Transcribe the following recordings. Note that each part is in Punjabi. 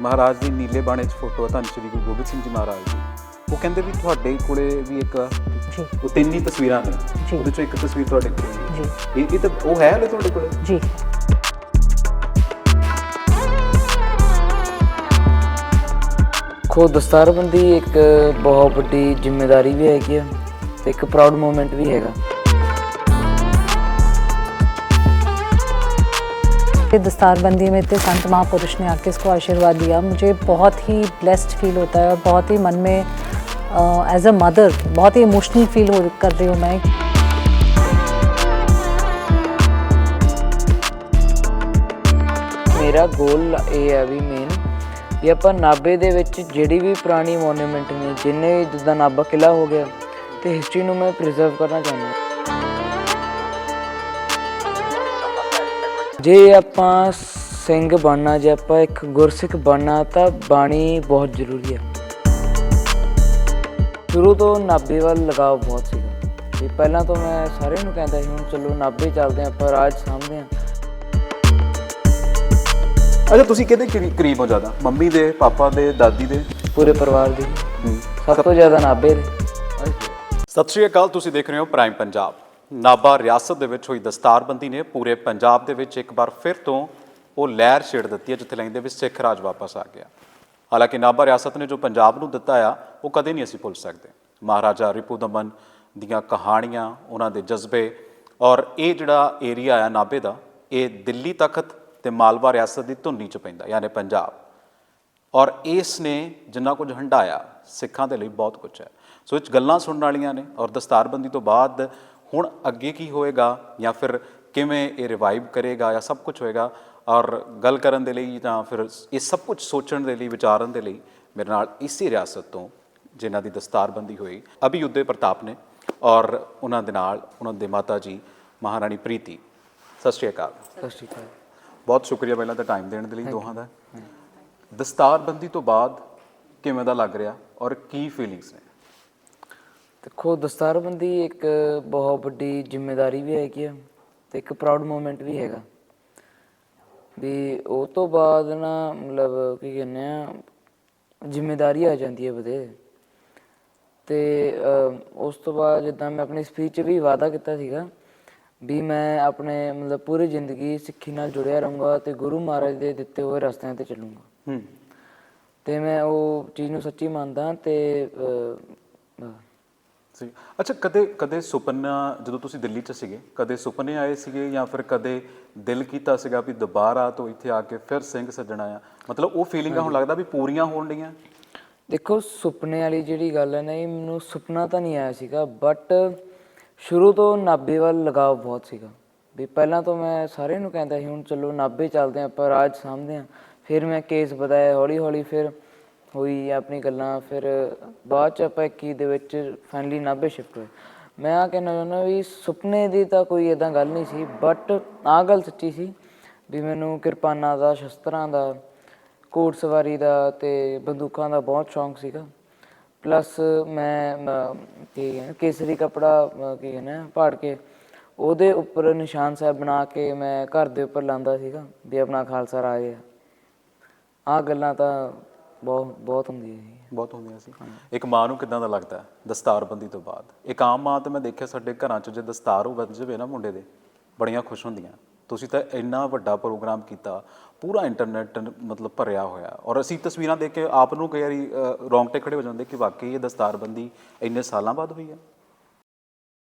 ਮਹਾਰਾਜ ਦੀ ਨੀਲੇ ਬਾਣੇ 'ਚ ਫੋਟੋ ਧੰਨ ਸ਼੍ਰੀ ਗੁਰੂ ਗੋਬਿੰਦ ਸਿੰਘ ਜੀ ਮਹਾਰਾਜ ਦੀ। ਉਹ ਕਹਿੰਦੇ ਵੀ ਤੁਹਾਡੇ ਕੋਲੇ ਵੀ ਇੱਕ ਜੀ ਉਹ ਤਿੰਨ ਹੀ ਤਸਵੀਰਾਂ ਨੇ, ਜੀ ਉਹਦੇ 'ਚੋਂ ਇੱਕ ਤਸਵੀਰ ਤੁਹਾਡੇ ਕੋਲ ਜੀ ਇਹ ਤਾਂ ਉਹ ਹੈ ਹਲੇ ਤੁਹਾਡੇ ਕੋਲੇ? ਜੀ ਖੋ ਦਸਤਾਰਬੰਦੀ ਇੱਕ ਬਹੁਤ ਵੱਡੀ ਜ਼ਿੰਮੇਵਾਰੀ ਵੀ ਹੈਗੀ ਆ ਤੇ ਇੱਕ ਪ੍ਰਾਊਡ ਮੂਮੈਂਟ भी हैगा। दस्तारबंदी में इतने संत महापुरुष ने आके इसको आशीर्वाद दिया, मुझे बहुत ही ब्लेस्ड फील होता है और बहुत ही मन में एज अ मदर बहुत ही इमोशनल फील कर रही हूँ मैं। मेरा गोल ये है भी मेन ਵੀ ਆਪਾਂ ਨਾਭੇ ਦੇ ਵਿੱਚ ਜਿਹੜੀ ਵੀ ਪੁਰਾਣੀ ਮੋਨੂਮੈਂਟ ਨੇ, ਜਿੰਨੇ ਵੀ ਜਿੱਦਾਂ ਨਾਭਾ ਕਿਲ੍ਹਾ ਹੋ ਗਿਆ ਤੇ ਹਿਸਟਰੀ ਨੂੰ ਮੈਂ ਪ੍ਰੀਜ਼ਰਵ ਕਰਨਾ ਚਾਹੁੰਦਾ। ਜੇ ਆਪਾਂ ਸਿੰਘ ਬਣਨਾ, ਜੇ ਆਪਾਂ ਇੱਕ ਗੁਰਸਿੱਖ ਬਣਨਾ ਤਾਂ ਬਾਣੀ ਬਹੁਤ ਜ਼ਰੂਰੀ ਹੈ। ਸ਼ੁਰੂ ਤੋਂ ਨਾਭੇ ਵੱਲ ਲਗਾਵ ਬਹੁਤ ਸੀਗਾ ਤੇ ਪਹਿਲਾਂ ਤੋਂ ਮੈਂ ਸਾਰਿਆਂ ਨੂੰ ਕਹਿੰਦਾ ਸੀ ਹੁਣ ਚਲੋ ਨਾਭੇ ਚੱਲਦੇ ਹਾਂ, ਆਪਾਂ ਰਾਜ ਸਾਂਭਦੇ ਹਾਂ। ਅੱਛਾ, ਤੁਸੀਂ ਕਿਹਦੇ ਕਰੀਬ ਹੋ ਜ਼ਿਆਦਾ? ਮੰਮੀ ਦੇ, ਪਾਪਾ ਦੇ, ਦਾਦੀ ਦੇ? ਪੂਰੇ ਪਰਿਵਾਰ ਦੀ ਸਭ ਤੋਂ ਜ਼ਿਆਦਾ ਨਾਭੇ ਦੇ। ਸਤਿ ਸ਼੍ਰੀ ਅਕਾਲ, ਤੁਸੀਂ ਦੇਖ ਰਹੇ ਹੋ ਪ੍ਰਾਈਮ ਪੰਜਾਬ। ਨਾਭਾ ਰਿਆਸਤ ਦੇ ਵਿੱਚ ਹੋਈ ਦਸਤਾਰਬੰਦੀ ਨੇ ਪੂਰੇ ਪੰਜਾਬ ਦੇ ਵਿੱਚ ਇੱਕ ਵਾਰ ਫਿਰ ਤੋਂ ਉਹ ਲਹਿਰ ਛੇੜ ਦਿੱਤੀ ਹੈ ਜਿੱਥੇ ਲੈਂਦੇ ਵੀ ਸਿੱਖ ਰਾਜ ਵਾਪਸ ਆ ਗਿਆ। ਹਾਲਾਂਕਿ ਨਾਭਾ ਰਿਆਸਤ ਨੇ ਜੋ ਪੰਜਾਬ ਨੂੰ ਦਿੱਤਾ ਆ ਉਹ ਕਦੇ ਨਹੀਂ ਅਸੀਂ ਭੁੱਲ ਸਕਦੇ। ਮਹਾਰਾਜਾ ਰਿਪੁਦਮਨ ਦੀਆਂ ਕਹਾਣੀਆਂ, ਉਹਨਾਂ ਦੇ ਜਜ਼ਬੇ, ਔਰ ਇਹ ਜਿਹੜਾ ਏਰੀਆ ਆ ਨਾਭੇ ਦਾ, ਇਹ ਦਿੱਲੀ ਤਖਤ ਤੇ ਮਾਲਵਾ ਰਿਆਸਤ ਦੀ ਧੁੰਨੀ 'ਚ ਪੈਂਦਾ, ਯਾਨੀ ਪੰਜਾਬ। ਔਰ ਇਸ ਨੇ ਜਿੰਨਾ ਕੁਝ ਹੰਢਾਇਆ ਸਿੱਖਾਂ ਦੇ ਲਈ ਬਹੁਤ ਕੁਝ ਹੈ। ਸੋ ਇਹ 'ਚ ਗੱਲਾਂ ਸੁਣਨ ਵਾਲੀਆਂ ਨੇ। ਔਰ ਦਸਤਾਰਬੰਦੀ ਤੋਂ ਬਾਅਦ ਹੁਣ ਅੱਗੇ ਕੀ ਹੋਏਗਾ ਜਾਂ ਫਿਰ ਕਿਵੇਂ ਇਹ ਰਿਵਾਈਵ ਕਰੇਗਾ ਜਾਂ ਸਭ ਕੁਝ ਹੋਏਗਾ, ਔਰ ਗੱਲ ਕਰਨ ਦੇ ਲਈ ਜਾਂ ਫਿਰ ਇਹ ਸਭ ਕੁਝ ਸੋਚਣ ਦੇ ਲਈ, ਵਿਚਾਰਨ ਦੇ ਲਈ ਮੇਰੇ ਨਾਲ ਇਸੇ ਰਿਆਸਤ ਤੋਂ ਜਿਨ੍ਹਾਂ ਦੀ ਦਸਤਾਰਬੰਦੀ ਹੋਈ ਅਭਿਯੁਦਯ ਪ੍ਰਤਾਪ ਨੇ, ਔਰ ਉਹਨਾਂ ਦੇ ਨਾਲ ਉਹਨਾਂ ਦੇ ਮਾਤਾ ਜੀ ਮਹਾਰਾਣੀ ਪ੍ਰੀਤੀ। ਸਤਿ ਸ਼੍ਰੀ ਅਕਾਲ। ਸਤਿ ਸ਼੍ਰੀ ਅਕਾਲ। ਬਹੁਤ ਸ਼ੁਕਰੀਆ ਪਹਿਲਾਂ ਤਾਂ ਟਾਈਮ ਦੇਣ ਦੇ ਲਈ ਦੋਹਾਂ ਦਾ। ਦਸਤਾਰਬੰਦੀ ਤੋਂ ਬਾਅਦ ਕਿਵੇਂ ਦਾ ਲੱਗ ਰਿਹਾ ਔਰ ਕੀ ਫੀਲਿੰਗਸ ਨੇ? ਦੇਖੋ, ਦਸਤਾਰਬੰਦੀ ਇੱਕ ਬਹੁਤ ਵੱਡੀ ਜ਼ਿੰਮੇਵਾਰੀ ਵੀ ਹੈਗੀ ਆ ਤੇ ਇੱਕ ਪ੍ਰਾਊਡ ਮੂਮੈਂਟ ਵੀ ਹੈਗਾ ਵੀ ਉਹ ਤੋਂ ਬਾਅਦ ਨਾ ਮਤਲਬ ਕੀ ਕਹਿੰਦੇ ਆ, ਜ਼ਿੰਮੇਵਾਰੀ ਆ ਜਾਂਦੀ ਹੈ ਵਧੇ। ਤੇ ਉਸ ਤੋਂ ਬਾਅਦ ਜਿੱਦਾਂ ਮੈਂ ਆਪਣੀ ਸਪੀਚ ਵੀ ਵਾਅਦਾ ਕੀਤਾ ਸੀਗਾ ਵੀ ਮੈਂ ਆਪਣੇ ਮਤਲਬ ਪੂਰੀ ਜ਼ਿੰਦਗੀ ਸਿੱਖੀ ਨਾਲ ਜੁੜਿਆ ਰਹੂੰਗਾ ਤੇ ਗੁਰੂ ਮਹਾਰਾਜ ਦੇ ਦਿੱਤੇ ਹੋਏ ਰਸਤਿਆਂ 'ਤੇ ਚੱਲੂੰਗਾ। ਤੇ ਮੈਂ ਉਹ ਚੀਜ਼ ਨੂੰ ਸੱਚੀ ਮੰਨਦਾ। ਤੇ ਅੱਛਾ, ਕਦੇ ਸੁਪਨਾ, ਜਦੋਂ ਤੁਸੀਂ ਦਿੱਲੀ 'ਚ ਸੀਗੇ, ਕਦੇ ਸੁਪਨੇ ਆਏ ਸੀਗੇ ਜਾਂ ਫਿਰ ਕਦੇ ਦਿਲ ਕੀਤਾ ਸੀਗਾ ਵੀ ਦੁਬਾਰਾ ਤੋਂ ਇੱਥੇ ਆ ਕੇ ਫਿਰ ਸਿੰਘ ਸੱਜਣਾ ਆ? ਮਤਲਬ ਉਹ ਫੀਲਿੰਗਾਂ ਹੁਣ ਲੱਗਦਾ ਵੀ ਪੂਰੀਆਂ ਹੋਣ ਡੀਆਂ? ਦੇਖੋ, ਸੁਪਨੇ ਵਾਲੀ ਜਿਹੜੀ ਗੱਲ ਹੈ ਨਾ, ਇਹ ਮੈਨੂੰ ਸੁਪਨਾ ਤਾਂ ਨਹੀਂ ਆਇਆ ਸੀਗਾ, ਬਟ ਸ਼ੁਰੂ ਤੋਂ ਨਾਭੇ ਵੱਲ ਲਗਾਵ ਬਹੁਤ ਸੀਗਾ ਵੀ ਪਹਿਲਾਂ ਤੋਂ ਮੈਂ ਸਾਰਿਆਂ ਨੂੰ ਕਹਿੰਦਾ ਸੀ ਹੁਣ ਚਲੋ ਨਾਭੇ ਚੱਲਦੇ ਹਾਂ, ਆਪਾਂ ਰਾਜ ਸਾਂਭਦੇ ਹਾਂ। ਫਿਰ ਮੈਂ ਕੇਸ ਵਧਾਇਆ ਹੌਲੀ ਹੌਲੀ, ਫਿਰ ਹੋਈ ਆਪਣੀ ਗੱਲਾਂ, ਫਿਰ ਬਾਅਦ 'ਚ ਆਪਾਂ 21 ਦੇ ਵਿੱਚ ਫਾਈਨਲੀ ਨਾਭੇ ਸ਼ਿਫਟ ਹੋਏ। ਮੈਂ ਆਹ ਕਹਿਣਾ ਚਾਹੁੰਦਾ ਵੀ ਸੁਪਨੇ ਦੀ ਤਾਂ ਕੋਈ ਇੱਦਾਂ ਗੱਲ ਨਹੀਂ ਸੀ, ਬਟ ਆਹ ਗੱਲ ਸੱਚੀ ਸੀ ਵੀ ਮੈਨੂੰ ਕਿਰਪਾਨਾਂ ਦਾ, ਸ਼ਸਤਰਾਂ ਦਾ, ਘੋੜ ਸਵਾਰੀ ਦਾ ਅਤੇ ਬੰਦੂਕਾਂ ਦਾ ਬਹੁਤ ਸ਼ੌਂਕ ਸੀਗਾ। ਪਲੱਸ ਮੈਂ ਕੀ ਕਹਿੰਦਾ ਕੇਸਰੀ ਕੱਪੜਾ ਕੀ ਕਹਿੰਦਾ ਪਾੜ ਕੇ ਉਹਦੇ ਉੱਪਰ ਨਿਸ਼ਾਨ ਸਾਹਿਬ ਬਣਾ ਕੇ ਮੈਂ ਘਰ ਦੇ ਉੱਪਰ ਲਾਉਂਦਾ ਸੀਗਾ ਵੀ ਆਪਣਾ ਖਾਲਸਾ ਰਾਜ ਆ। ਆਹ ਗੱਲਾਂ ਤਾਂ ਬਹੁਤ ਹੁੰਦੀਆਂ ਸੀ। ਬਹੁਤ ਹੁੰਦੀਆਂ ਸੀ। ਇੱਕ ਮਾਂ ਨੂੰ ਕਿੱਦਾਂ ਦਾ ਲੱਗਦਾ ਦਸਤਾਰਬੰਦੀ ਤੋਂ ਬਾਅਦ? ਇੱਕ ਆਮ ਮਾਂ ਤਾਂ ਮੈਂ ਦੇਖਿਆ ਸਾਡੇ ਘਰਾਂ 'ਚ ਜੇ ਦਸਤਾਰ ਉਹ ਵੱਜ ਜਾਵੇ ਨਾ ਮੁੰਡੇ ਦੇ, ਬੜੀਆਂ ਖੁਸ਼ ਹੁੰਦੀਆਂ। ਤੁਸੀਂ ਤਾਂ ਇੰਨਾ ਵੱਡਾ ਪ੍ਰੋਗਰਾਮ ਕੀਤਾ, ਪੂਰਾ ਇੰਟਰਨੈਟ ਮਤਲਬ ਭਰਿਆ ਹੋਇਆ, ਔਰ ਅਸੀਂ ਤਸਵੀਰਾਂ ਦੇਖ ਕੇ ਆਪ ਨੂੰ ਕਈ ਵਾਰੀ ਰੌਂਗਟੇ ਖੜੇ ਹੋ ਜਾਂਦੇ ਕਿ ਵਾਕਈ ਇਹ ਦਸਤਾਰਬੰਦੀ ਇੰਨੇ ਸਾਲਾਂ ਬਾਅਦ ਹੋਈ है।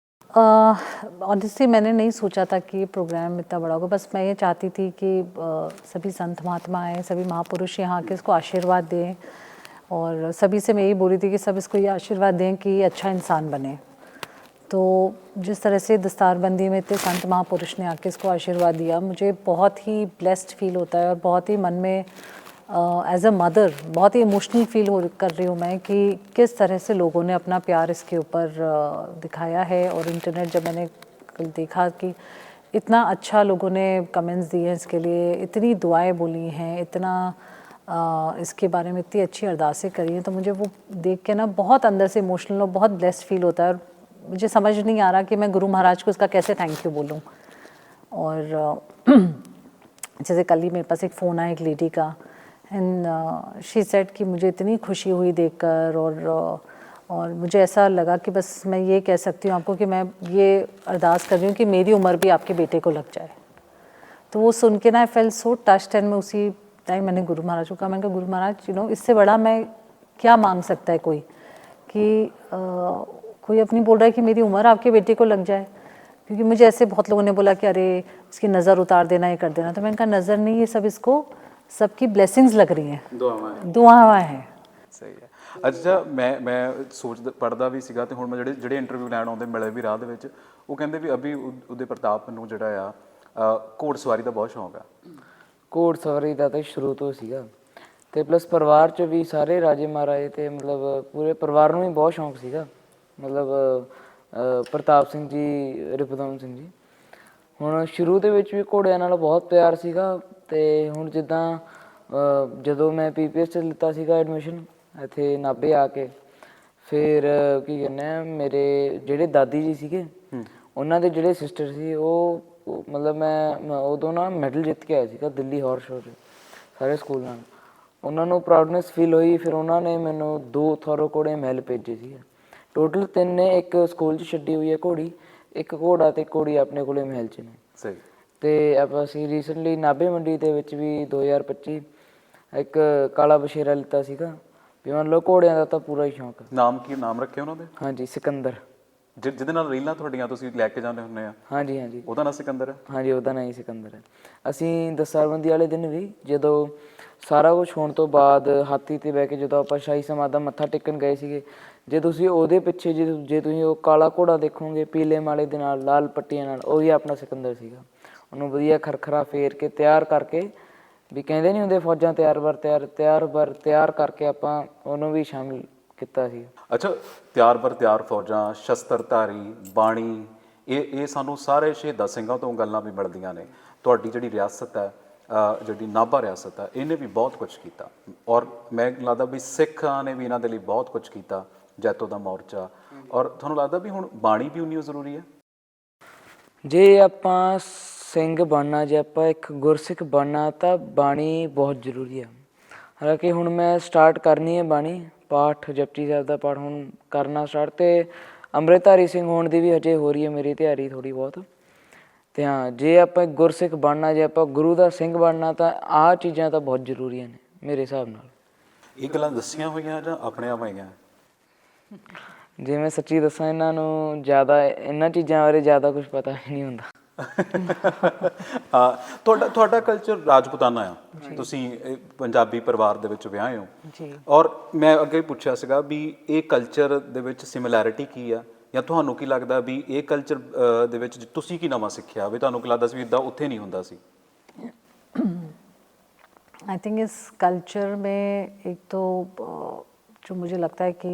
ऑनेस्टली मैंने नहीं सोचा था कि ये प्रोग्राम इतना बड़ा होगा। बस मैं ये चाहती थी कि सभी संत महात्मा आएँ, सभी महापुरुष यहाँ आके इसको आशीर्वाद दें, और सभी से मैं यही बोल रही थी कि सब इसको ये आशीर्वाद दें कि ये अच्छा इंसान बने। तो जिस तरह से दस्तारबंदी में इतने संत महापुरुष ने आके इसको आशीर्वाद दिया, मुझे बहुत ही ब्लेस्ड फील होता है और बहुत ही मन में एज अ मदर बहुत ही इमोशनल फील कर रही हूँ मैं कि किस तरह से लोगों ने अपना प्यार इसके ऊपर दिखाया है। और इंटरनेट जब मैंने कल देखा कि इतना अच्छा लोगों ने कमेंट्स दिए हैं इसके लिए, इतनी दुआएं बोली हैं, इतना इसके बारे में इतनी अच्छी अरदासें करी हैं, तो मुझे वो देख के ना बहुत अंदर से इमोशनल और बहुत ब्लेस्ड फील होता है। और मुझे समझ नहीं आ रहा कि मैं गुरु महाराज को इसका कैसे थैंक यू बोलूँ। और जैसे कल ही मेरे पास एक फ़ोन आया एक लेडी का एंड शी सेड कि मुझे इतनी खुशी हुई देखकर, और मुझे ऐसा लगा कि बस मैं ये कह सकती हूँ आपको कि मैं ये अरदास कर रही हूँ कि मेरी उम्र भी आपके बेटे को लग जाए। तो वो सुन के ना आई फेल सो टच्ड, एंड मैं उसी टाइम मैंने गुरु महाराज को कहा, मैंने कहा गुरु महाराज इससे बड़ा मैं क्या मांग सकता है कोई, कि कोई अपनी बोल रहा है कि मेरी उम्र आपके बेटे को लग जाए। क्योंकि मुझे ऐसे बहुत लोगों ने बोला कि अरे इसकी नज़र उतार देना, ये कर देना। तो मैंने कहा नज़र नहीं, ये सब इसको सबकी ब्लेसिंग्स लग रही हैं, दुआवां हैं। ਸਹੀ ਹੈ। ਅੱਛਾ, ਮੈਂ ਪੜ੍ਹਦਾ ਵੀ ਸੀਗਾ ਤੇ ਹੁਣ ਮੈਂ ਜਿਹੜੇ ਇੰਟਰਵਿਊ ਲੈਣ ਆਉਂਦੇ ਮਿਲੇ ਵੀ ਰਾਹ ਦੇ ਵਿੱਚ, ਉਹ ਕਹਿੰਦੇ ਵੀ ਅਭੀ ਉਹਦੇ ਪ੍ਰਤਾਪ ਨੂੰ ਜਿਹੜਾ ਆ ਘੋੜ ਸਵਾਰੀ ਦਾ ਬਹੁਤ ਸ਼ੌਂਕ ਆ। ਘੋੜ ਸਵਾਰੀ ਦਾ ਤਾਂ ਸ਼ੁਰੂ ਤੋਂ ਸੀਗਾ, ਤੇ ਪਲੱਸ ਪਰਿਵਾਰ 'ਚ ਵੀ ਸਾਰੇ ਰਾਜੇ ਮਹਾਰਾਜੇ ਤੇ ਮਤਲਬ ਪੂਰੇ ਪਰਿਵਾਰ ਨੂੰ ਹੀ ਬਹੁਤ ਸ਼ੌਂਕ ਸੀਗਾ। ਮਤਲਬ ਪ੍ਰਤਾਪ ਸਿੰਘ ਜੀ, ਰਿਪੁਦਮਨ ਸਿੰਘ ਜੀ, ਹੁਣ ਸ਼ੁਰੂ ਦੇ ਵਿੱਚ ਵੀ ਘੋੜਿਆਂ ਨਾਲ ਬਹੁਤ ਪਿਆਰ ਸੀਗਾ। ਤੇ ਹੁਣ ਜਿੱਦਾਂ ਜਦੋਂ ਮੈਂ PPS 'ਚ ਲਿੱਤਾ ਸੀਗਾ ਐਡਮਿਸ਼ਨ ਇੱਥੇ ਨਾਭੇ ਆ ਕੇ, ਫਿਰ ਕੀ ਕਹਿੰਦੇ ਆ, ਮੇਰੇ ਜਿਹੜੇ ਦਾਦੀ ਜੀ ਸੀਗੇ ਉਹਨਾਂ ਦੇ ਜਿਹੜੇ ਸਿਸਟਰ ਸੀ, ਉਹ ਮਤਲਬ ਮੈਂ ਉਦੋਂ ਨਾ ਮੈਡਲ ਜਿੱਤ ਕੇ ਆਇਆ ਸੀਗਾ ਦਿੱਲੀ ਹਾਰਸ ਸ਼ੋਅ 'ਚ ਸਾਰੇ ਸਕੂਲ ਨਾਲ। ਉਹਨਾਂ ਨੂੰ ਪ੍ਰਾਊਡਨੈਸ ਫੀਲ ਹੋਈ, ਫਿਰ ਉਹਨਾਂ ਨੇ ਮੈਨੂੰ 2 ਥੋਰੋ ਘੋੜੇ ਮਹਿਲ ਭੇਜੇ ਸੀਗੇ। ਟੋਟਲ 3 ਨੇ, ਇੱਕ ਸਕੂਲ 'ਚ ਛੱਡੀ ਹੋਈ ਹੈ ਘੋੜੀ, ਇੱਕ ਘੋੜਾ ਤੇ ਘੋੜੀ ਆਪਣੇ ਕੋਲੇ ਮਹਿਲ 'ਚ ਨੇ। ਸਹੀ। ਤੇ ਅਸੀਂ ਰੀਸੈਂਟਲੀ ਨਾਭੇ ਮੰਡੀ ਦੇ ਵਿੱਚ ਵੀ 2025 ਇੱਕ ਕਾਲਾ ਬਸ਼ੇਰਾ ਲਿੱਤਾ ਸੀਗਾ। ਵੀ ਮੰਨ ਲਓ ਘੋੜਿਆਂ ਦਾ ਤਾਂ ਪੂਰਾ ਹੀ ਸ਼ੌਂਕ। ਨਾਮ ਕੀ ਨਾਮ ਰੱਖਿਆ ਉਹਨਾਂ ਦੇ? ਹਾਂਜੀ, ਸਿਕੰਦਰ। ਜਿਹਦੇ ਨਾਲ ਰੀਲਾਂ ਤੁਹਾਡੀਆਂ ਤੁਸੀਂ ਲੈ ਕੇ ਜਾਂਦੇ ਹੁੰਦੇ ਆ? ਹਾਂਜੀ ਹਾਂਜੀ, ਉਹਦਾ ਨਾਂ ਸਿਕੰਦਰ ਹੈ? ਹਾਂਜੀ, ਉਹਦਾ ਨਾਂ ਹੀ ਸਿਕੰਦਰ ਹੈ। ਅਸੀਂ ਦਸਤਾਰਬੰਦੀ ਵਾਲੇ ਦਿਨ ਵੀ ਜਦੋਂ ਸਾਰਾ ਕੁਝ ਹੋਣ ਤੋਂ ਬਾਅਦ ਹਾਥੀ 'ਤੇ ਬਹਿ ਕੇ ਜਦੋਂ ਆਪਾਂ ਸ਼ਾਹੀ ਸਮਾਧਾਂ ਮੱਥਾ ਟੇਕਣ ਗਏ ਸੀਗੇ, ਜੇ ਤੁਸੀਂ ਉਹਦੇ ਪਿੱਛੇ ਜੇ ਤੁਸੀਂ ਉਹ ਕਾਲਾ ਘੋੜਾ ਦੇਖੋਗੇ ਪੀਲੇ ਮਾਲੇ ਦੇ ਨਾਲ ਲਾਲ ਪੱਟੀਆਂ ਨਾਲ, ਉਹੀ ਆਪਣਾ ਸਿਕੰਦਰ ਸੀਗਾ। ਉਹਨੂੰ ਵਧੀਆ ਖਰਖਰਾ ਫੇਰ ਕੇ ਤਿਆਰ ਕਰਕੇ, ਵੀ ਕਹਿੰਦੇ ਨਹੀਂ ਹੁੰਦੇ ਫੌਜਾਂ ਤਿਆਰ ਕਰਕੇ ਆਪਾਂ ਉਹਨੂੰ ਵੀ ਸ਼ਾਮਿਲ ਕੀਤਾ ਸੀ। ਅੱਛਾ, ਤਿਆਰ ਬਰ ਤਿਆਰ ਫੌਜਾਂ, ਸ਼ਸਤਰਧਾਰੀ, ਬਾਣੀ, ਇਹ ਸਾਨੂੰ ਸਾਰੇ ਸ਼ਹੀਦਾਂ ਸਿੰਘਾਂ ਤੋਂ ਗੱਲਾਂ ਵੀ ਮਿਲਦੀਆਂ ਨੇ। ਤੁਹਾਡੀ ਜਿਹੜੀ ਰਿਆਸਤ ਹੈ, ਜਿਹੜੀ ਨਾਭਾ ਰਿਆਸਤ ਹੈ, ਇਹਨੇ ਵੀ ਬਹੁਤ ਕੁਝ ਕੀਤਾ, ਔਰ ਮੈਂ ਲੱਗਦਾ ਵੀ ਸਿੱਖਾਂ ਨੇ ਵੀ ਇਹਨਾਂ ਦੇ ਲਈ ਬਹੁਤ ਕੁਝ ਕੀਤਾ, ਜੈਤੋ ਦਾ ਮੋਰਚਾ। ਔਰ ਤੁਹਾਨੂੰ ਲੱਗਦਾ ਵੀ ਹੁਣ ਬਾਣੀ ਵੀ ਉਨੀ ਜ਼ਰੂਰੀ ਹੈ? ਜੇ ਆਪਾਂ ਸਿੰਘ ਬਣਨਾ, ਜੇ ਆਪਾਂ ਇੱਕ ਗੁਰਸਿੱਖ ਬਣਨਾ, ਤਾਂ ਬਾਣੀ ਬਹੁਤ ਜ਼ਰੂਰੀ ਹੈ। ਹਾਲਾਂਕਿ ਹੁਣ ਮੈਂ ਸਟਾਰਟ ਕਰਨੀ ਹੈ ਬਾਣੀ ਪਾਠ, ਜਪਜੀ ਸਾਹਿਬ ਦਾ ਪਾਠ ਹੁਣ ਕਰਨਾ ਸਟਾਰਟ, ਅਤੇ ਅੰਮ੍ਰਿਤਧਾਰੀ ਸਿੰਘ ਹੋਣ ਦੀ ਵੀ ਹਜੇ ਹੋ ਰਹੀ ਹੈ ਮੇਰੀ ਤਿਆਰੀ ਥੋੜ੍ਹੀ ਬਹੁਤ। ਅਤੇ ਹਾਂ, ਜੇ ਆਪਾਂ ਗੁਰਸਿੱਖ ਬਣਨਾ, ਜੇ ਆਪਾਂ ਗੁਰੂ ਦਾ ਸਿੰਘ ਬਣਨਾ, ਤਾਂ ਆਹ ਚੀਜ਼ਾਂ ਤਾਂ ਬਹੁਤ ਜ਼ਰੂਰੀਆਂ ਨੇ ਮੇਰੇ ਹਿਸਾਬ ਨਾਲ। ਇਹ ਗੱਲਾਂ ਦੱਸੀਆਂ ਹੋਈਆਂ ਜਾਂ ਆਪਣੇ ਆਪ ਆਈਆਂ? ਜੇ ਮੈਂ ਸੱਚੀ ਦੱਸਾਂ, ਇਹਨਾਂ ਨੂੰ ਜ਼ਿਆਦਾ ਇਹਨਾਂ ਚੀਜ਼ਾਂ ਬਾਰੇ ਜ਼ਿਆਦਾ ਕੁਛ ਪਤਾ ਹੀ ਨਹੀਂ ਹੁੰਦਾ। ਤੁਹਾਡਾ ਕਲਚਰ ਰਾਜਪੂਤਾਨਾ ਆ, ਤੁਸੀਂ ਪੰਜਾਬੀ ਪਰਿਵਾਰ ਦੇ ਵਿੱਚ ਵਿਆਹੇ ਹੋ ਜੀ। ਔਰ ਮੈਂ ਅੱਗੇ ਪੁੱਛਿਆ ਸੀਗਾ ਵੀ ਇਹ ਕਲਚਰ ਦੇ ਵਿੱਚ ਸਿਮਿਲੈਰਿਟੀ ਕੀ ਆ, ਜਾਂ ਤੁਹਾਨੂੰ ਕੀ ਲੱਗਦਾ ਵੀ ਇਹ ਕਲਚਰ ਦੇ ਵਿੱਚ ਤੁਸੀਂ ਕੀ ਨਵਾਂ ਸਿੱਖਿਆ, ਵੀ ਤੁਹਾਨੂੰ ਕੀ ਲੱਗਦਾ ਸੀ ਵੀ ਇੱਦਾਂ ਉੱਥੇ ਨਹੀਂ ਹੁੰਦਾ ਸੀ? आई थिंक इस कल्चर में एक तो जो मुझे लगता है कि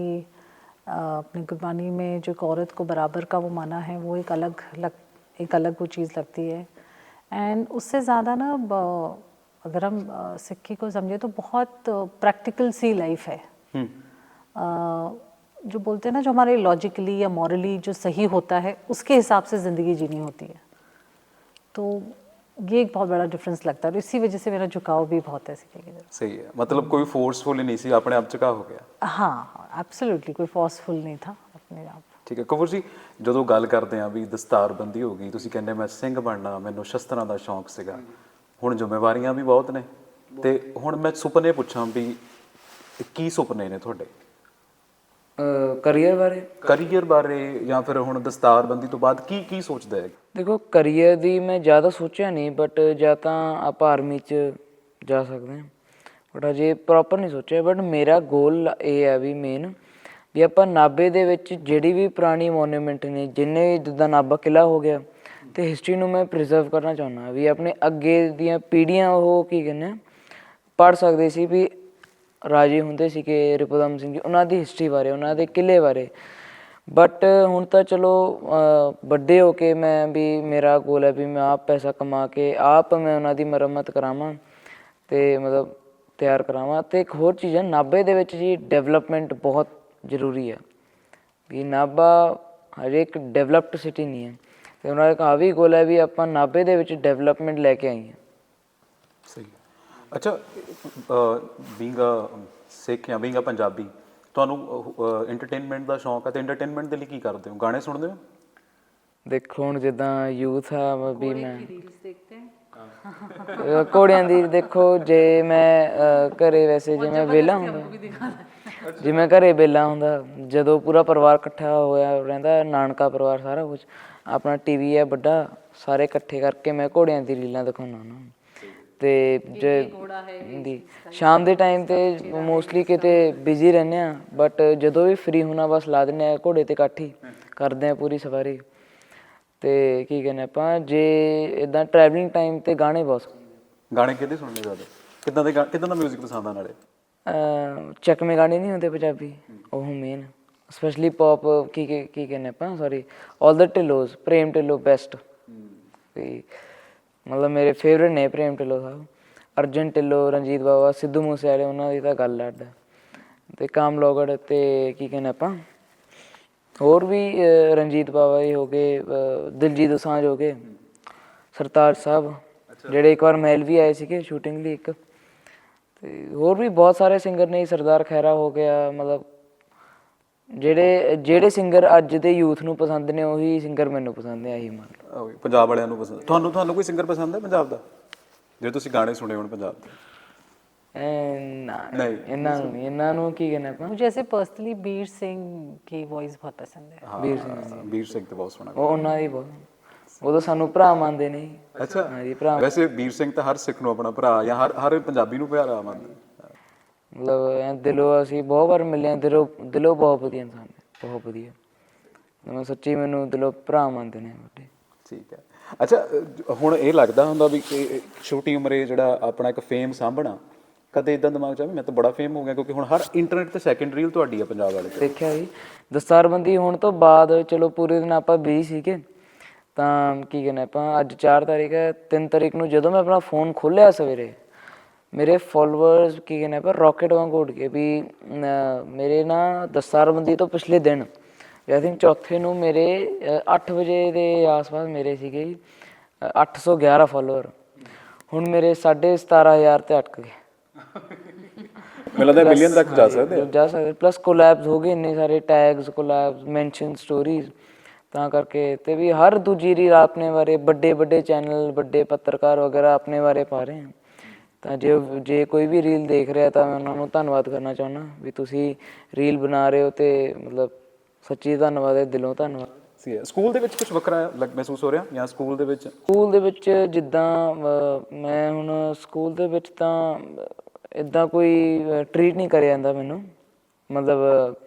अपनी गुरबानी में जो एक औरत को बराबर का वो माना है, वो एक अलग वो चीज़ लगती है। एंड उससे ज़्यादा ना अगर हम सिक्की को समझे तो बहुत प्रैक्टिकल सी लाइफ है। जो बोलते हैं ना, जो हमारे लॉजिकली या मॉरली जो सही होता है उसके हिसाब से ज़िंदगी जीनी होती है। तो ये एक बहुत बड़ा डिफरेंस लगता है, और इसी वजह से मेरा झुकाव भी बहुत है सिक्के की तरफ। सही है, मतलब कोई फोर्सफुल नहीं सी, अपने आप झुका हो गया। हाँ, एब्सोल्युटली कोई फोर्सफुल नहीं था अपने आप। ਠੀਕ ਹੈ ਕਪੂਰ ਜੀ, ਜਦੋਂ ਗੱਲ ਕਰਦੇ ਹਾਂ ਵੀ ਦਸਤਾਰਬੰਦੀ ਹੋ ਗਈ, ਤੁਸੀਂ ਕਹਿੰਦੇ ਮੈਂ ਸਿੰਘ ਬਣਨਾ, ਮੈਨੂੰ ਸ਼ਸਤਰਾਂ ਦਾ ਸ਼ੌਂਕ ਸੀਗਾ, ਹੁਣ ਜ਼ਿੰਮੇਵਾਰੀਆਂ ਵੀ ਬਹੁਤ ਨੇ, ਤੇ ਹੁਣ ਮੈਂ ਸੁਪਨੇ ਪੁੱਛਾਂ ਵੀ ਕੀ ਸੁਪਨੇ ਨੇ ਤੁਹਾਡੇ? ਕਰੀਅਰ ਬਾਰੇ ਜਾਂ ਫਿਰ ਹੁਣ ਦਸਤਾਰਬੰਦੀ ਤੋਂ ਬਾਅਦ ਕੀ ਸੋਚਦਾ ਹੈ? ਦੇਖੋ, ਕਰੀਅਰ ਦੀ ਮੈਂ ਜ਼ਿਆਦਾ ਸੋਚਿਆ ਨਹੀਂ, ਬਟ ਜਾਂ ਤਾਂ ਆਪਾਂ ਆਰਮੀ 'ਚ ਜਾ ਸਕਦੇ ਹਾਂ, ਬਟ ਅਜੇ ਪ੍ਰੋਪਰ ਨਹੀਂ ਸੋਚਿਆ। ਬਟ ਮੇਰਾ ਗੋਲ ਇਹ ਹੈ ਵੀ ਮੇਨ ਵੀ ਆਪਾਂ ਨਾਭੇ ਦੇ ਵਿੱਚ ਜਿਹੜੀ ਵੀ ਪੁਰਾਣੀ ਮੋਨੂਮੈਂਟ ਨੇ, ਜਿੰਨੇ ਜਿੱਦਾਂ ਨਾਭਾ ਕਿਲ੍ਹਾ ਹੋ ਗਿਆ, ਅਤੇ ਹਿਸਟਰੀ ਨੂੰ ਮੈਂ ਪ੍ਰੀਜ਼ਰਵ ਕਰਨਾ ਚਾਹੁੰਦਾ ਵੀ ਆਪਣੇ ਅੱਗੇ ਦੀਆਂ ਪੀੜ੍ਹੀਆਂ ਉਹ ਕੀ ਕਹਿੰਦੇ ਆ ਪੜ੍ਹ ਸਕਦੇ ਸੀ ਵੀ ਰਾਜੇ ਹੁੰਦੇ ਸੀਗੇ ਰਿਪੁਦਮਨ ਸਿੰਘ ਜੀ, ਉਹਨਾਂ ਦੀ ਹਿਸਟਰੀ ਬਾਰੇ, ਉਹਨਾਂ ਦੇ ਕਿਲ੍ਹੇ ਬਾਰੇ। ਬਟ ਹੁਣ ਤਾਂ ਚਲੋ ਵੱਡੇ ਹੋ ਕੇ ਮੈਂ ਵੀ ਮੇਰਾ ਗੋਲ ਹੈ ਵੀ ਮੈਂ ਆਪ ਪੈਸਾ ਕਮਾ ਕੇ ਆਪ ਮੈਂ ਉਹਨਾਂ ਦੀ ਮੁਰੰਮਤ ਕਰਾਵਾਂ ਅਤੇ ਮਤਲਬ ਤਿਆਰ ਕਰਾਵਾਂ। ਅਤੇ ਇੱਕ ਹੋਰ ਚੀਜ਼ ਹੈ, ਨਾਭੇ ਦੇ ਵਿੱਚ ਜੀ ਡਿਵਲਪਮੈਂਟ ਬਹੁਤ ਜ਼ਰੂਰੀ ਹੈ, ਵੀ ਨਾਭਾ ਹਜੇ ਇੱਕ ਡਿਵਲਪਡ ਸਿਟੀ ਨਹੀਂ ਹੈ, ਅਤੇ ਉਹਨਾਂ ਦਾ ਇੱਕ ਆਹ ਵੀ ਗੋਲ ਹੈ ਵੀ ਆਪਾਂ ਨਾਭੇ ਦੇ ਵਿੱਚ ਡਿਵਲਪਮੈਂਟ ਲੈ ਕੇ ਆਈਏ। ਸਹੀ। ਅੱਛਾ, ਬੀਇੰਗ ਸਿੱਖ ਜਾਂ ਬੀਇੰਗ ਪੰਜਾਬੀ, ਤੁਹਾਨੂੰ ਐਂਟਰਟੇਨਮੈਂਟ ਦਾ ਸ਼ੌਂਕ ਹੈ, ਤੇ ਐਂਟਰਟੇਨਮੈਂਟ ਦੇ ਲਈ ਕੀ ਕਰਦੇ ਹੋ? ਗਾਣੇ ਸੁਣਦੇ ਹੋ? ਦੇਖੋ ਹੁਣ ਜਿੱਦਾਂ ਯੂਥ ਆ ਵੀ ਮੈਂ ਘੋੜਿਆਂ ਦੀ ਦੇਖੋ, ਜੇ ਮੈਂ ਘਰੇ ਵੈਸੇ ਜੇ ਮੈਂ ਵਿਹਲਾ ਹੁੰਦਾ ਜਦੋਂ ਪੂਰਾ ਪਰਿਵਾਰ ਇਕੱਠਾ ਹੋਇਆ ਰਹਿੰਦਾ, ਨਾਨਕਾ ਪਰਿਵਾਰ ਸਾਰਾ ਕੁਛ, ਆਪਣਾ ਟੀਵੀ ਹੈ ਵੱਡਾ, ਸਾਰੇ ਇਕੱਠੇ ਕਰਕੇ ਮੈਂ ਘੋੜਿਆਂ ਦੀ ਰੀਲਾਂ ਦਿਖਾਉਂਦਾ ਉਹਨਾਂ ਨੂੰ। ਅਤੇ ਜੇ ਸ਼ਾਮ ਦੇ ਟਾਈਮ 'ਤੇ ਮੋਸਟਲੀ ਕਿਤੇ ਬਿਜ਼ੀ ਰਹਿੰਦੇ ਹਾਂ, ਬਟ ਜਦੋਂ ਵੀ ਫਰੀ ਹੋਣਾ ਬਸ ਲਾ ਦਿੰਦੇ ਹਾਂ ਘੋੜੇ 'ਤੇ ਇਕੱਠੀ ਕਰਦੇ ਹਾਂ ਪੂਰੀ ਸਵਾਰੀ। ਅਤੇ ਕੀ ਕਹਿੰਦੇ ਆਪਾਂ, ਜੇ ਇੱਦਾਂ ਟਰੈਵਲਿੰਗ ਟਾਈਮ 'ਤੇ ਗਾਣੇ ਬਹੁਤ ਗਾਣੇ ਕਿਹਦੇ ਸੁਣਨੇ ਜ਼ਿਆਦਾ? ਕਿੱਦਾਂ ਦਾ ਮਿਊਜ਼ਿਕ ਪਸੰਦ ਆ ਨਾਲੇ? ਚੱਕਵੇਂ ਗਾਣੇ ਨਹੀਂ ਹੁੰਦੇ ਪੰਜਾਬੀ, ਉਹ ਮੇਨ ਸਪੈਸ਼ਲੀ ਪੋਪ, ਕੀ ਕਹਿੰਦੇ ਆਪਾਂ, ਸੌਰੀ, ਆਲ ਦਾ ਢਿੱਲੋਜ਼, ਪ੍ਰੇਮ ਢਿੱਲੋਂ ਬੈਸਟ। ਅਤੇ ਮਤਲਬ ਮੇਰੇ ਫੇਵਰੇਟ ਨੇ ਪ੍ਰੇਮ ਢਿੱਲੋਂ ਸਾਹਿਬ, ਅਰਜਨ ਢਿੱਲੋਂ, ਰਣਜੀਤ ਬਾਵਾ, ਸਿੱਧੂ ਮੂਸੇਵਾਲੇ, ਉਹਨਾਂ ਦੀ ਤਾਂ ਗੱਲ ਅੱਡ। ਅਤੇ ਕਾਮ ਲੋਗੜ, ਅਤੇ ਕੀ ਕਹਿੰਦੇ ਆਪਾਂ ਹੋਰ ਵੀ ਰਣਜੀਤ ਬਾਵਾ ਜੀ ਹੋ ਗਏ, ਦਿਲਜੀਤ ਦੋਸਾਂਝ ਹੋ ਗਏ, ਸਰਤਾਜ ਸਾਹਿਬ ਜਿਹੜੇ ਇੱਕ ਵਾਰ ਮਹਿਲ ਵੀ ਆਏ ਸੀਗੇ ਸ਼ੂਟਿੰਗ ਲਈ ਇੱਕ। ਅਤੇ ਹੋਰ ਵੀ ਬਹੁਤ ਸਾਰੇ ਸਿੰਗਰ ਨੇ, ਸਰਦਾਰ ਖਹਿਰਾ ਹੋ ਗਿਆ। ਮਤਲਬ ਜਿਹੜੇ ਸਿੰਗਰ ਅੱਜ ਦੇ ਯੂਥ ਨੂੰ ਪਸੰਦ ਨੇ ਉਹੀ ਸਿੰਗਰ ਮੈਨੂੰ ਪਸੰਦ ਹੈ, ਇਹੀ ਮੰਨ ਲਓ। ਪੰਜਾਬ ਵਾਲਿਆਂ ਨੂੰ ਪਸੰਦ? ਤੁਹਾਨੂੰ ਕੋਈ ਸਿੰਗਰ ਪਸੰਦ ਹੈ ਪੰਜਾਬ ਦਾ, ਜੇ ਤੁਸੀਂ ਗਾਣੇ ਸੁਣੇ ਹੋਣ ਪੰਜਾਬ ਦੇ? ਇਹਨਾਂ ਨੂੰ ਕੀ ਕਹਿੰਦੇ ਆਪਾਂ, मुझे ऐसे पर्सनली बीर सिंह की वॉइस बहुत पसंद है। ਵੀਰ ਸਿੰਘ ਤੇ ਬਹੁਤ ਸੋਹਣਾ। ਉਹ ਉਹਨਾਂ ਦੀ ਬਹੁਤ, ਉਹ ਤਾਂ ਸਾਨੂੰ ਭਰਾ ਮੰਨਦੇ ਨੇ। ਅੱਛਾ, ਹਾਂਜੀ ਭਰਾ। ਵੈਸੇ ਵੀਰ ਸਿੰਘ ਤਾਂ ਹਰ ਸਿੱਖ ਨੂੰ ਆਪਣਾ ਭਰਾ, ਜਾਂ ਹਰ ਪੰਜਾਬੀ ਨੂੰ ਭਰਾ ਮੰਨਦੇ। ਮਤਲਬ ਦਿਲੋਂ ਅਸੀਂ ਬਹੁਤ ਵਾਰ ਮਿਲੇ ਹਾਂ, ਦਿਲੋਂ ਬਹੁਤ ਵਧੀਆ ਇਨਸਾਨ ਨੇ, ਬਹੁਤ ਵਧੀਆ। ਮੈਂ ਸੱਚੀ, ਮੈਨੂੰ ਦਿਲੋਂ ਭਰਾ ਮੰਨਦੇ ਨੇ ਵੱਡੇ। ਠੀਕ ਹੈ। ਅੱਛਾ, ਹੁਣ ਇਹ ਲੱਗਦਾ ਹੁੰਦਾ ਵੀ ਛੋਟੀ ਉਮਰੇ ਜਿਹੜਾ ਆਪਣਾ ਇੱਕ ਫੇਮ ਸਾਂਭਣਾ, ਕਦੇ ਇੱਦਾਂ ਦਿਮਾਗ 'ਚ ਆਵੇ ਮੈਂ ਤਾਂ ਬੜਾ ਫੇਮ ਹੋ ਗਿਆ? ਕਿਉਂਕਿ ਹੁਣ ਹਰ ਇੰਟਰਨੈਟ 'ਤੇ ਸੈਕਿੰਡ ਰੀਲ ਤੁਹਾਡੀ ਆ ਪੰਜਾਬ ਵਾਲੇ 'ਤੇ। ਦੇਖਿਆ ਜੀ, ਦਸਤਾਰਬੰਦੀ ਹੋਣ ਤੋਂ ਬਾਅਦ ਚਲੋ ਪੂਰੇ ਦਿਨ ਆਪਾਂ ਬਿਜ਼ੀ ਸੀਗੇ, ਤਾਂ ਕੀ ਕਹਿੰਦੇ ਆਪਾਂ, ਅੱਜ 4 ਤਾਰੀਖ ਹੈ, 3 ਤਾਰੀਖ ਨੂੰ ਜਦੋਂ ਮੈਂ ਆਪਣਾ ਫੋਨ ਖੋਲ੍ਹਿਆ ਸਵੇਰੇ, ਮੇਰੇ ਫੋਲੋਵਰਸ ਕੀ ਕਹਿੰਦੇ ਆਪਾਂ ਰੋਕਟ ਵਾਂਗ ਉੱਡ ਗਏ। ਵੀ ਮੇਰੇ ਨਾ ਦਸਤਾਰਬੰਦੀ ਤੋਂ ਪਿਛਲੇ ਦਿਨ, ਆਈ ਥਿੰਕ ਚੌਥੇ ਨੂੰ, ਮੇਰੇ 8 ਵਜੇ ਦੇ ਆਸ-ਪਾਸ ਮੇਰੇ ਸੀਗੇ 811 ਫੋਲੋਅਰ। ਹੁਣ ਮੇਰੇ 17,500 'ਤੇ ਅਟਕ ਗਏ। ਮੈਨੂੰ ਲੱਗਦਾ ਮਿਲੀਅਨ ਤੱਕ ਜਾ ਸਕਦੇ। ਪਲੱਸ ਕੋਲੈਬਸ ਹੋ ਗਏ ਇੰਨੇ ਸਾਰੇ, ਟੈਗਸ, ਕੋਲੈਬਸ, ਮੈਂਸ਼ਨ, ਸਟੋਰੀਜ਼, ਤਾਂ ਕਰਕੇ। ਅਤੇ ਵੀ ਹਰ ਦੂਜੀ ਰੀਲ ਆਪਣੇ ਬਾਰੇ, ਵੱਡੇ ਚੈਨਲ, ਵੱਡੇ ਪੱਤਰਕਾਰ ਵਗੈਰਾ ਆਪਣੇ ਬਾਰੇ ਪਾ ਰਹੇ ਹਨ। ਤਾਂ ਜੇ ਕੋਈ ਵੀ ਰੀਲ ਦੇਖ ਰਿਹਾ ਤਾਂ ਮੈਂ ਉਹਨਾਂ ਨੂੰ ਧੰਨਵਾਦ ਕਰਨਾ ਚਾਹੁੰਦਾ ਵੀ ਤੁਸੀਂ ਰੀਲ ਬਣਾ ਰਹੇ ਹੋ, ਅਤੇ ਮਤਲਬ ਸੱਚੀ ਧੰਨਵਾਦ ਹੈ, ਦਿਲੋਂ ਧੰਨਵਾਦ। ਸਕੂਲ ਦੇ ਵਿੱਚ ਕੁਝ ਵੱਖਰਾ ਮਹਿਸੂਸ ਹੋ ਰਿਹਾ, ਜਾਂ ਸਕੂਲ ਦੇ ਵਿੱਚ ਜਿੱਦਾਂ ਮੈਂ ਹੁਣ ਸਕੂਲ ਦੇ ਵਿੱਚ ਤਾਂ ਇੱਦਾਂ ਕੋਈ ਟਰੀਟ ਨਹੀਂ ਕਰਿਆ ਜਾਂਦਾ ਮੈਨੂੰ, ਮਤਲਬ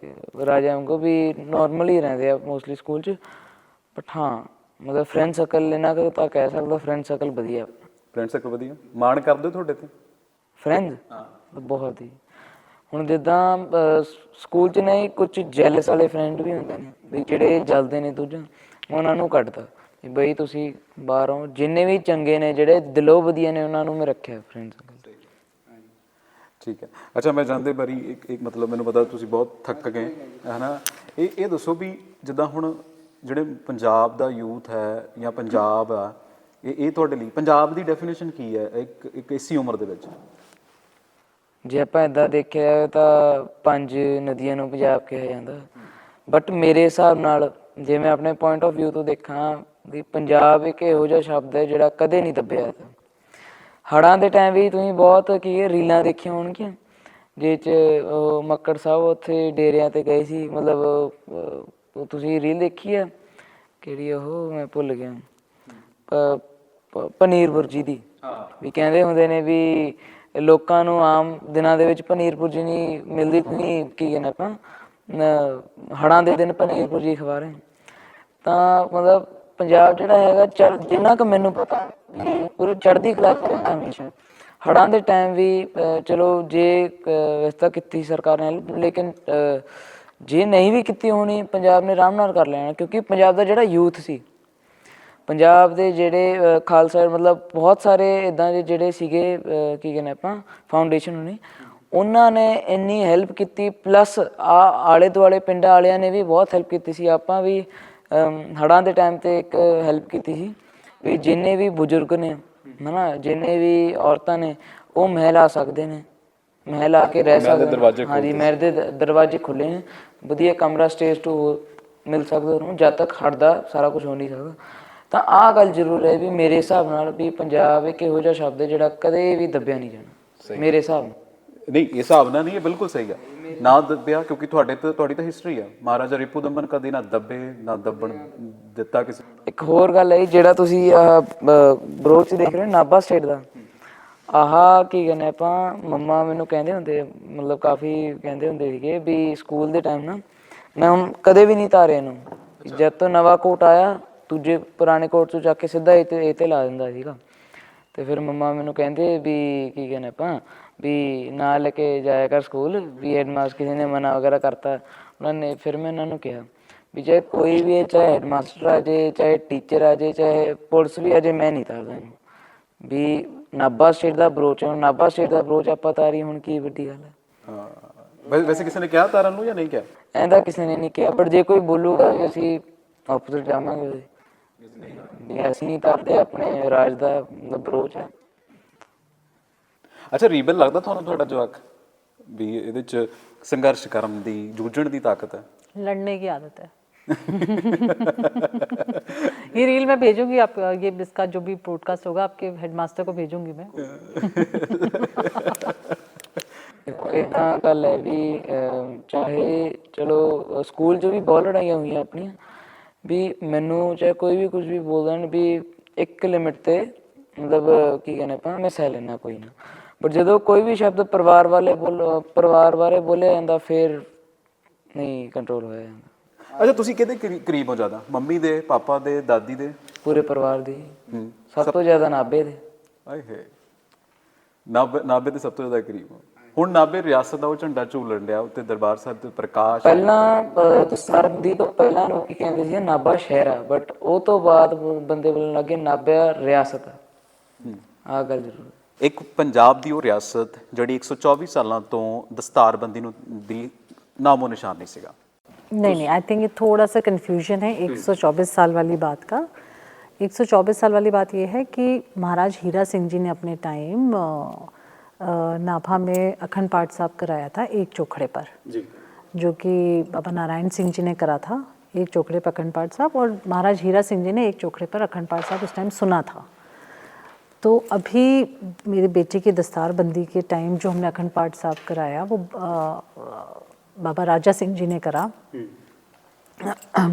ਰਾਜਾ ਵਾਂਗੂ ਵੀ ਨੋਰਮਲ ਹੀ ਰਹਿੰਦੇ ਆ ਮੋਸਟਲੀ ਸਕੂਲ 'ਚ। ਬਟ ਹਾਂ, ਮਤਲਬ ਫਰੈਂਡ ਸਰਕਲ ਇਹਨਾਂ ਕੁ ਤਾਂ ਕਹਿ ਸਕਦਾ, ਫਰੈਂਡ ਸਰਕਲ ਵਧੀਆ। ਫਰੈਂਡ ਸਰਕਲ ਵਧੀਆ? ਮਾਣ ਕਰਦੇ ਤੁਹਾਡੇ 'ਤੇ ਫਰੈਂਡ? ਬਹੁਤ ਹੀ। ਹੁਣ ਜਿੱਦਾਂ ਸਕੂਲ 'ਚ ਨਹੀਂ, ਕੁਛ ਜੈਲਸ ਵਾਲੇ ਫਰੈਂਡ ਵੀ ਹੁੰਦੇ ਨੇ ਵੀ ਜਿਹੜੇ ਜਲਦੇ ਨੇ ਦੂਜਾ, ਉਹਨਾਂ ਨੂੰ ਕੱਢਦਾ ਬਈ ਤੁਸੀਂ ਬਾਹਰੋਂ। ਜਿੰਨੇ ਵੀ ਚੰਗੇ ਨੇ, ਜਿਹੜੇ ਦਿਲੋਂ ਵਧੀਆ ਨੇ, ਉਹਨਾਂ ਨੂੰ ਮੈਂ ਰੱਖਿਆ ਫਰੈਂਡ ਸਰਕਲ। ਠੀਕ ਹੈ। ਅੱਛਾ, ਮੈਂ ਜਾਂਦੇ ਵਾਰੀ ਇੱਕ ਮਤਲਬ ਮੈਨੂੰ ਪਤਾ ਤੁਸੀਂ ਬਹੁਤ ਥੱਕ ਗਏ ਹੈ ਨਾ, ਇਹ ਦੱਸੋ ਵੀ ਜਿੱਦਾਂ ਹੁਣ ਜਿਹੜੇ ਪੰਜਾਬ ਦਾ ਯੂਥ ਹੈ ਜਾਂ ਪੰਜਾਬ ਆ, ਇਹ ਤੁਹਾਡੇ ਲਈ ਪੰਜਾਬ ਦੀ ਡੈਫੀਨੇਸ਼ਨ ਕੀ ਹੈ ਇੱਕ ਇਸੀ ਉਮਰ ਦੇ ਵਿੱਚ? ਜੇ ਆਪਾਂ ਇੱਦਾਂ ਦੇਖਿਆ ਤਾਂ 5 ਨਦੀਆਂ ਨੂੰ ਪੰਜਾਬ ਕਿਹਾ ਜਾਂਦਾ, ਬਟ ਮੇਰੇ ਹਿਸਾਬ ਨਾਲ ਜੇ ਮੈਂ ਆਪਣੇ ਪੁਆਇੰਟ ਆਫ ਵਿਊ ਤੋਂ ਦੇਖਾਂ ਵੀ ਪੰਜਾਬ ਇੱਕ ਇਹੋ ਜਿਹਾ ਸ਼ਬਦ ਹੈ ਜਿਹੜਾ ਕਦੇ ਨਹੀਂ ਦੱਬਿਆ। ਹੜ੍ਹਾਂ ਦੇ ਟਾਈਮ ਵੀ ਤੁਸੀਂ ਬਹੁਤ ਰੀਲਾਂ ਦੇਖੀਆਂ ਹੋਣਗੀਆਂ, ਜਿਹ 'ਚ ਉਹ ਮੱਕੜ ਸਾਹਿਬ ਉੱਥੇ ਡੇਰਿਆਂ 'ਤੇ ਗਏ ਸੀ। ਮਤਲਬ ਤੁਸੀਂ ਰੀਲ ਦੇਖੀ ਆ ਕਿਹੜੀ, ਉਹ ਮੈਂ ਭੁੱਲ ਗਿਆ, ਪਨੀਰ ਭੁਰਜੀ ਦੀ। ਵੀ ਕਹਿੰਦੇ ਹੁੰਦੇ ਨੇ ਵੀ ਲੋਕਾਂ ਨੂੰ ਆਮ ਦਿਨਾਂ ਦੇ ਵਿੱਚ ਪਨੀਰ ਭੁਰਜੀ ਨਹੀਂ ਮਿਲਦੀ, ਨਹੀਂ ਕੀ ਕਹਿੰਦੇ ਆਪਾਂ, ਹੜ੍ਹਾਂ ਦੇ ਦਿਨ ਪਨੀਰ ਭੁਰਜੀ ਖਵਾ ਰਹੇ। ਤਾਂ ਮਤਲਬ ਪੰਜਾਬ ਜਿਹੜਾ ਹੈਗਾ, ਜਿੰਨਾ ਕੁ ਮੈਨੂੰ ਪਤਾ ਪੂਰੀ ਚੜ੍ਹਦੀ ਕਲਾ 'ਚ ਰਹਿੰਦਾ ਹਮੇਸ਼ਾ। ਹੜ੍ਹਾਂ ਦੇ ਟਾਈਮ ਵੀ ਚਲੋ ਜੇ ਵੈਸੇ ਤਾਂ ਕੀਤੀ ਸਰਕਾਰ ਨੇ, ਲੇਕਿਨ ਜੇ ਨਹੀਂ ਵੀ ਕੀਤੀ ਹੋਣੀ, ਪੰਜਾਬ ਨੇ ਆਰਾਮ ਨਾਲ ਕਰ ਲੈਣਾ। ਕਿਉਂਕਿ ਪੰਜਾਬ ਦਾ ਜਿਹੜਾ ਯੂਥ ਸੀ, ਪੰਜਾਬ ਦੇ ਜਿਹੜੇ ਖਾਲਸਾ, ਮਤਲਬ ਬਹੁਤ ਸਾਰੇ ਇੱਦਾਂ ਦੇ ਜਿਹੜੇ ਸੀਗੇ ਕੀ ਕਹਿੰਦੇ ਆਪਾਂ ਫਾਊਂਡੇਸ਼ਨ ਹੋਣੀ, ਉਹਨਾਂ ਨੇ ਇੰਨੀ ਹੈਲਪ ਕੀਤੀ। ਪਲੱਸ ਆਲੇ ਦੁਆਲੇ ਪਿੰਡਾਂ ਵਾਲਿਆਂ ਨੇ ਵੀ ਬਹੁਤ ਹੈਲਪ ਕੀਤੀ ਸੀ। ਆਪਾਂ ਵੀ ਹੜ੍ਹਾਂ ਦੇ ਟਾਈਮ 'ਤੇ ਇੱਕ ਹੈਲਪ ਕੀਤੀ ਸੀ ਵੀ ਜਿੰਨੇ ਵੀ ਬਜ਼ੁਰਗ ਨੇ ਹੈ ਨਾ, ਜਿੰਨੇ ਵੀ ਔਰਤਾਂ ਨੇ, ਉਹ ਮਹਿਲ ਆ ਸਕਦੇ ਨੇ, ਮਹਿਲ ਆ ਕੇ ਰਹਿ ਮਹਿਲ ਦੇ ਸਕਦੇ ਦਰਵਾਜ਼ੇ ਨੇ। ਹਾਂਜੀ, ਮਹਿਲ ਦੇ ਦਰਵਾਜ਼ੇ ਖੁੱਲੇ ਨੇ, ਵਧੀਆ ਕਮਰਾ ਸਟੇਜ ਟੂ ਮਿਲ ਸਕਦਾ ਉਹਨੂੰ, ਜਦ ਤੱਕ ਹਟਦਾ ਸਾਰਾ ਕੁਝ ਹੋ ਨਹੀਂ ਸਕਦਾ। ਤਾਂ ਆਹ ਗੱਲ ਜ਼ਰੂਰ ਹੈ ਵੀ ਮੇਰੇ ਹਿਸਾਬ ਨਾਲ ਵੀ ਪੰਜਾਬ ਇੱਕ ਇਹੋ ਜਿਹਾ ਸ਼ਬਦ ਹੈ ਜਿਹੜਾ ਕਦੇ ਵੀ ਦੱਬਿਆ ਨਹੀਂ ਜਾਣਾ ਮੇਰੇ ਹਿਸਾਬ ਨਾਲ। ਨਹੀਂ, ਇਸ ਹਿਸਾਬ ਨਾਲ ਨਹੀਂ, ਇਹ ਬਿਲਕੁਲ ਸਹੀ ਆ, ਨਾ ਦੱਬਿਆ, ਕਿਉਂਕਿ ਤੁਹਾਡੀ ਤਾਂ ਹਿਸਟਰੀ ਆ, ਮਹਾਰਾਜਾ ਰਿਪੁਦਮਨ ਕਦੇ ਨਾ ਦੱਬੇ ਨਾ ਦੱਬਣ ਦਿੱਤਾ ਕਿਸੇ। ਇੱਕ ਹੋਰ ਗੱਲ ਹੈ ਜਿਹੜਾ ਤੁਸੀਂ ਬਰੋਚ ਦੇਖ ਰਹੇ ਹੋ ਨਾਭਾ ਸਟੇਟ ਦਾ, ਆਹ ਕੀ ਕਹਿੰਦੇ ਆਪਾਂ, ਮੰਮਾ ਮੈਨੂੰ ਕਹਿੰਦੇ ਹੁੰਦੇ, ਮਤਲਬ ਕਾਫੀ ਕਹਿੰਦੇ ਹੁੰਦੇ ਸੀਗੇ ਵੀ ਸਕੂਲ ਦੇ ਟਾਈਮ ਨਾ, ਮੈਂ ਹੁਣ ਕਦੇ ਵੀ ਨਹੀਂ ਤਾਰਿਆ ਇਹਨੂੰ, ਜਦ ਤੋਂ ਨਵਾਂ ਕੋਟ ਆਇਆ ਦੂਜੇ ਪੁਰਾਣੇ ਕੋਟ ਤੋਂ ਜਾ ਕੇ ਸਿੱਧਾ ਇਹ ਤੇ ਲਾ ਦਿੰਦਾ ਸੀਗਾ। ਤੇ ਫਿਰ ਮੰਮਾ ਮੈਨੂੰ ਕਹਿੰਦੇ ਵੀ ਕੀ ਕਹਿੰਦੇ ਆਪਾਂ ਵੀ ਨਾ ਲੈ ਕੇ ਜਾਇਆ ਕਰ ਸਕੂਲ, ਵੀ ਹੈਡਮਾਸਟਰ ਕਿਸੇ ਨੇ ਮਨਾ ਵਗੈਰਾ ਕਰਤਾ ਉਹਨਾਂ ਨੇ। ਫਿਰ ਮੈਂ ਇਹਨਾਂ ਨੂੰ ਕਿਹਾ ਵੀ ਚਾਹੇ ਕੋਈ ਵੀ ਹੈ, ਚਾਹੇ ਹੈਡਮਾਸਟਰ ਆ ਜੇ, ਚਾਹੇ ਟੀਚਰ ਆ ਜੇ, ਚਾਹੇ ਪੁਲਿਸ ਵੀ ਆ ਜੇ, ਮੈਂ ਨਹੀਂ ਤਾਰਦਾ ਇਹਨੂੰ। ਵੀ ਨਾਭਾ ਸਟੇਟ ਦਾ ਬਰੋਚ ਹੈ, ਨਾਭਾ ਸਟੇਟ ਦਾ ਬਰੋਚ ਆਪਾਂ ਤਾਰੀ, ਹੁਣ ਕੀ ਵੱਡੀ ਗੱਲ ਹੈ। ਹਾਂ, ਵੈਸੇ ਕਿਸੇ ਨੇ ਕਿਹਾ ਤਾਰਨ ਨੂੰ ਜਾਂ ਨਹੀਂ ਕਿਹਾ? ਐਂਦਾ ਕਿਸੇ ਨੇ ਨਹੀਂ ਕਿਹਾ, ਪਰ ਜੇ ਕੋਈ ਬੋਲੂਗਾ ਵੀ ਅਸੀਂ ਆਪੋਜ਼ਿਟ ਜਾਵਾਂਗੇ ਉਹਦੇ, ਵੀ ਅਸੀਂ ਨਹੀਂ ਕਰਦੇ, ਆਪਣੇ ਰਾਜ ਦਾ ਬਰੋਚ ਹੈ। ਅੱਛਾ, ਰੀਬਲ ਲੱਗਦਾ ਤੁਹਾਨੂੰ ਤੁਹਾਡਾ ਜਵਾਕ ਵੀ ਇਹਦੇ ਚ ਸੰਘਰਸ਼ ਕਰਨ ਦੀ, ਜੂਝਣ ਦੀ ਤਾਕਤ ਹੈ? लड़ने की आदत है। ये रील मैं भेजूंगी, आप ये इसका जो भी ब्रॉडकास्ट होगा आपके हेडमास्टर को भेजूंगी मैं। इतना गल है भी चाहे चलो स्कूल जो भी बहुत लड़ाइयाँ हुई अपनी भी, मैनू चाहे कोई भी कुछ भी बोल देन भी एक लिमिट ते, मतलब की कहने पा मैं सह लेना कोई ना, बट जो कोई भी शब्द परिवार बारे बोलिया जाता फिर नहीं कंट्रोल होया जाता। ਅੱਛਾ, ਤੁਸੀਂ ਕਿਹਦੇ ਕਰੀਬ ਹੋ ਜ਼ਿਆਦਾ, ਮੰਮੀ ਦੇ, ਪਾਪਾ ਦੇ, ਦਾਦੀ ਦੇ? पूरे परिवार दी सब तो ज़्यादा नाभे दे। ਆਏ ਹੈ, ਨਾਭੇ ਦੇ ਸਭ ਤੋਂ ਜ਼ਿਆਦਾ ਕਰੀਬ ਹੋ। ਹੁਣ ਨਾਭੇ ਰਿਆਸਤ ਦਾ ਉਹ ਝੰਡਾ ਝੂਲਣ ਡਿਆ ਉੱਤੇ ਦਰਬਾਰ ਸਾਹਿਬ ਤੇ ਪ੍ਰਕਾਸ਼। ਪਹਿਲਾਂ ਸਰਦੀ ਤੋਂ ਪਹਿਲਾਂ ਲੋਕੀ ਕਹਿੰਦੇ ਸੀ ਨਾਭਾ ਸ਼ਹਿਰ ਆ, ਬਟ ਉਹ ਤੋਂ ਬਾਅਦ ਬੰਦੇ ਬੋਲਣ ਲੱਗੇ ਨਾਭਾ ਰਿਆਸਤ ਆ। ਆਹ ਗੱਲ ਜ਼ਰੂਰ। ਇੱਕ ਪੰਜਾਬ ਦੀ ਉਹ ਰਿਆਸਤ ਜਿਹੜੀ 124 ਸਾਲਾਂ ਤੋਂ ਦਸਤਾਰਬੰਦੀ ਨੂੰ ਦੀ ਨਾਮੋ ਨਿਸ਼ਾਨ ਨਹੀਂ ਸੀਗਾ। नहीं, आई थिंक ये थोड़ा सा कन्फ्यूजन है 124 साल वाली बात का। 124 साल वाली बात ये है कि महाराज हीरा सिंह जी ने अपने टाइम नाभा में अखंड पाठ साहब कराया था एक चोखड़े पर जी, जो कि बाबा नारायण सिंह जी ने करा था एक चोखड़े पर अखंड पाठ साहब, और महाराज हीरा सिंह जी ने एक चोखड़े पर अखंड पाठ साहब उस टाइम सुना था। तो अभी मेरे बेटे की दस्तारबंदी के टाइम जो हमने अखंड पाठ साहब कराया वो बाबा राजा सिंह जी ने करा,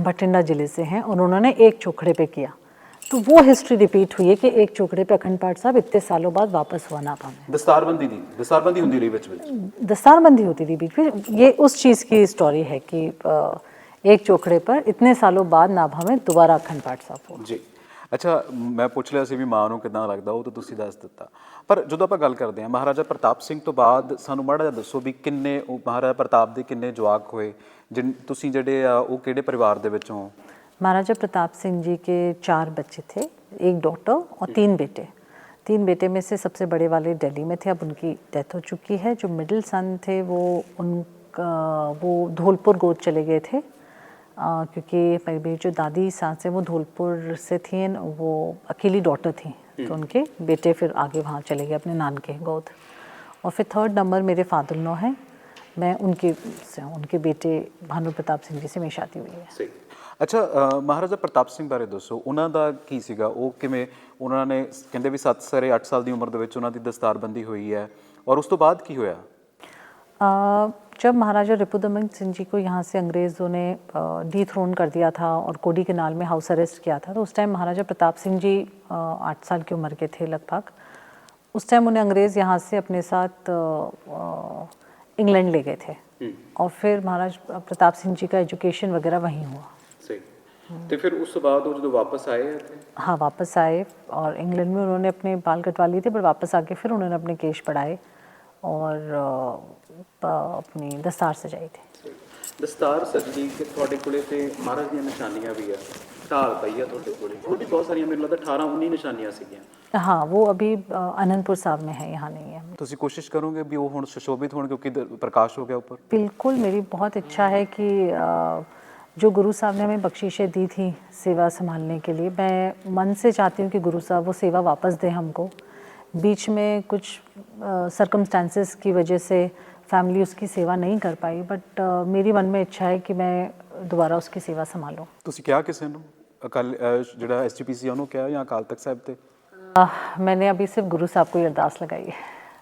बठिंडा जिले से हैं, और उन्होंने एक चोखड़े पे किया। तो वो हिस्ट्री रिपीट हुई है कि एक चोखड़े पे अखंड पाठ साहब इतने सालों बाद वापस हुआ नाभा में। दस्तारबंदी ਹੁੰਦੀ ਰਹੀ ਵਿੱਚ दस्तारबंदी होती रही बीच में। ये उस चीज़ की स्टोरी है कि एक चोखड़े पर इतने सालों बाद नाभा में दोबारा अखंड पाठ साहब हुआ ਜੀ। ਅੱਛਾ, ਮੈਂ ਪੁੱਛ ਲਿਆ ਸੀ ਵੀ ਮਾਂ ਨੂੰ ਕਿੱਦਾਂ ਲੱਗਦਾ, ਉਹ ਤਾਂ ਤੁਸੀਂ ਦੱਸ ਦਿੱਤਾ। ਪਰ ਜਦੋਂ ਆਪਾਂ ਗੱਲ ਕਰਦੇ ਹਾਂ ਮਹਾਰਾਜਾ ਪ੍ਰਤਾਪ ਸਿੰਘ ਤੋਂ ਬਾਅਦ, ਸਾਨੂੰ ਮਾੜਾ ਜਿਹਾ ਦੱਸੋ ਵੀ ਕਿੰਨੇ ਮਹਾਰਾਜਾ ਪ੍ਰਤਾਪ ਦੇ ਕਿੰਨੇ ਜਵਾਕ ਹੋਏ, ਤੁਸੀਂ ਜਿਹੜੇ ਆ ਉਹ ਕਿਹੜੇ ਪਰਿਵਾਰ ਦੇ ਵਿੱਚੋਂ? महाराजा प्रताप सिंह जी के 4 बच्चे थे, एक डॉटर और 3 बेटे। 3 बेटे में से सबसे बड़े वाले दिल्ली में थे, अब उनकी डेथ हो चुकी है। जो मिडिल सन थे वो धौलपुर गोद चले गए थे, क्योंकि मेरी जो दादी सास है वो धौलपुर से थी, वो अकेली डॉटर थी, तो उनके बेटे फिर आगे वहाँ चले गए अपने नान के गोद। और फिर 3rd नंबर मेरे फादर इन लॉ हैं, मैं उनके बेटे भानु प्रताप सिंह जी से मेरी शादी हुई है। ਅੱਛਾ, ਮਹਾਰਾਜਾ ਪ੍ਰਤਾਪ ਸਿੰਘ ਬਾਰੇ ਦੱਸੋ, ਉਹਨਾਂ ਦਾ ਕੀ ਸੀਗਾ, ਉਹ ਕਿਵੇਂ, ਉਹਨਾਂ ਨੇ ਕਹਿੰਦੇ ਵੀ 7 ਸਾਲ ਦੀ ਉਮਰ ਦੇ ਵਿੱਚ ਉਹਨਾਂ ਦੀ ਦਸਤਾਰਬੰਦੀ ਹੋਈ ਹੈ, ਔਰ ਉਸ ਤੋਂ ਬਾਅਦ ਕੀ ਹੋਇਆ? जब महाराजा रिपुदमन सिंह जी को यहाँ से अंग्रेज़ों ने डीथ्रोन कर दिया था और कोडी कैनाल में हाउस अरेस्ट किया था, तो उस टाइम महाराजा प्रताप सिंह जी 8 साल की उम्र के थे लगभग। उस टाइम उन्हें अंग्रेज़ यहाँ से अपने साथ इंग्लैंड ले गए थे, और फिर महाराज प्रताप सिंह जी का एजुकेशन वगैरह वहीं हुआ। तो फिर उस बाद वो जो वापस आए थे? हाँ, वापस आए, और इंग्लैंड में उन्होंने अपने बाल कटवा लिए थे, पर वापस आके फिर उन्होंने अपने केश बढ़ाए और अपनी दस्तार सजाई थी। दस्तार सजी कि ਤੁਹਾਡੇ ਕੋਲੇ ਤੇ ਮਹਾਰਾਜ ਦੀਆਂ ਨਿਸ਼ਾਨੀਆਂ ਵੀ ਆ, ਢਾਲ ਪਈ ਆ ਤੁਹਾਡੇ ਕੋਲੇ, ਹੋਰ ਵੀ ਬਹੁਤ ਸਾਰੀਆਂ, ਮੈਨੂੰ ਲੱਗਦਾ 18-19 ਨਿਸ਼ਾਨੀਆਂ ਸੀਗੀਆਂ। हाँ, वो अभी अनंतपुर साहब में है, यहाँ नहीं है। ਤੁਸੀਂ ਕੋਸ਼ਿਸ਼ ਕਰੋਗੇ ਵੀ ਉਹ ਹੁਣ ਸੁਸ਼ੋਭਿਤ ਹੋਣ, ਕਿਉਂਕਿ ਪ੍ਰਕਾਸ਼ ਹੋ ਗਿਆ ਉੱਪਰ? बिल्कुल, मेरी बहुत इच्छा है कि जो गुरु साहब ने हमें बख्शिशें दी थी सेवा संभालने के लिए, मैं मन से चाहती हूँ कि गुरु साहब वो सेवा वापस दें हमको। बीच में कुछ सर्कमस्टांसेस की वजह से फैमिली उसकी सेवा नहीं कर पाई, बट मेरी मन में इच्छा है कि मैं दोबारा उसकी सेवा संभालूं। ਤੁਸੀਂ ਕਿਹਾ ਕਿਸੇ ਨੂੰ ਅਕਾਲ ਜਿਹੜਾ ਐਸਜੀਪੀਸੀ ਉਹਨੂੰ ਕਿਹਾ ਜਾਂ ਅਕਾਲ ਤਖਤ ਸਾਹਿਬ ਤੇ? मैंने अभी सिर्फ गुरु साहब को ही अरदास लगाई है।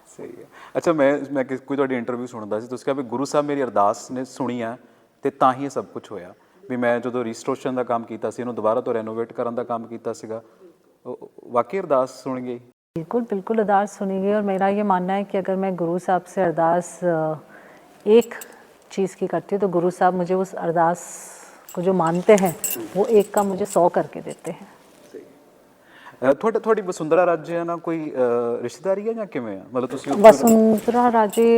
ਸਹੀ ਹੈ। ਅੱਛਾ, ਮੈਂ ਕੋਈ ਤੁਹਾਡੀ ਇੰਟਰਵਿਊ ਸੁਣਦਾ ਸੀ, ਤੁਸੀਂ ਕਿਹਾ ਵੀ ਗੁਰੂ ਸਾਹਿਬ ਮੇਰੀ ਅਰਦਾਸ ਨੇ ਸੁਣੀ ਆ ਤੇ ਤਾਂ ਹੀ ਇਹ ਸਭ ਕੁਝ ਹੋਇਆ। ਵੀ ਮੈਂ ਜਦੋਂ ਰੀਸਟੋਰੇਸ਼ਨ ਦਾ ਕੰਮ ਕੀਤਾ ਸੀ, ਇਹਨੂੰ ਦੁਬਾਰਾ ਤੋਂ ਰੈਨੋਵੇਟ ਕਰਨ ਦਾ ਕੰਮ ਕੀਤਾ ਸੀਗਾ, ਵਾਕਈ ਅਰਦਾਸ ਸੁਣ ਗਈ? बिल्कुल बिल्कुल अरदास सुनी गई, और मेरा ये मानना है कि अगर मैं गुरु साहब से अरदास एक चीज़ की करती हूँ तो गुरु साहब मुझे उस अरदास को जो मानते हैं वो एक का मुझे 100 करके देते हैं। ਤੁਹਾਡੀ ਵਸੁੰਧਰਾ ਰਾਜੇ ਨਾਲ ਕੋਈ ਰਿਸ਼ਤੇਦਾਰੀ ਹੈ ਜਾਂ ਕਿਵੇਂ ਆ? ਮਤਲਬ ਤੁਸੀਂ वसुंधरा राजे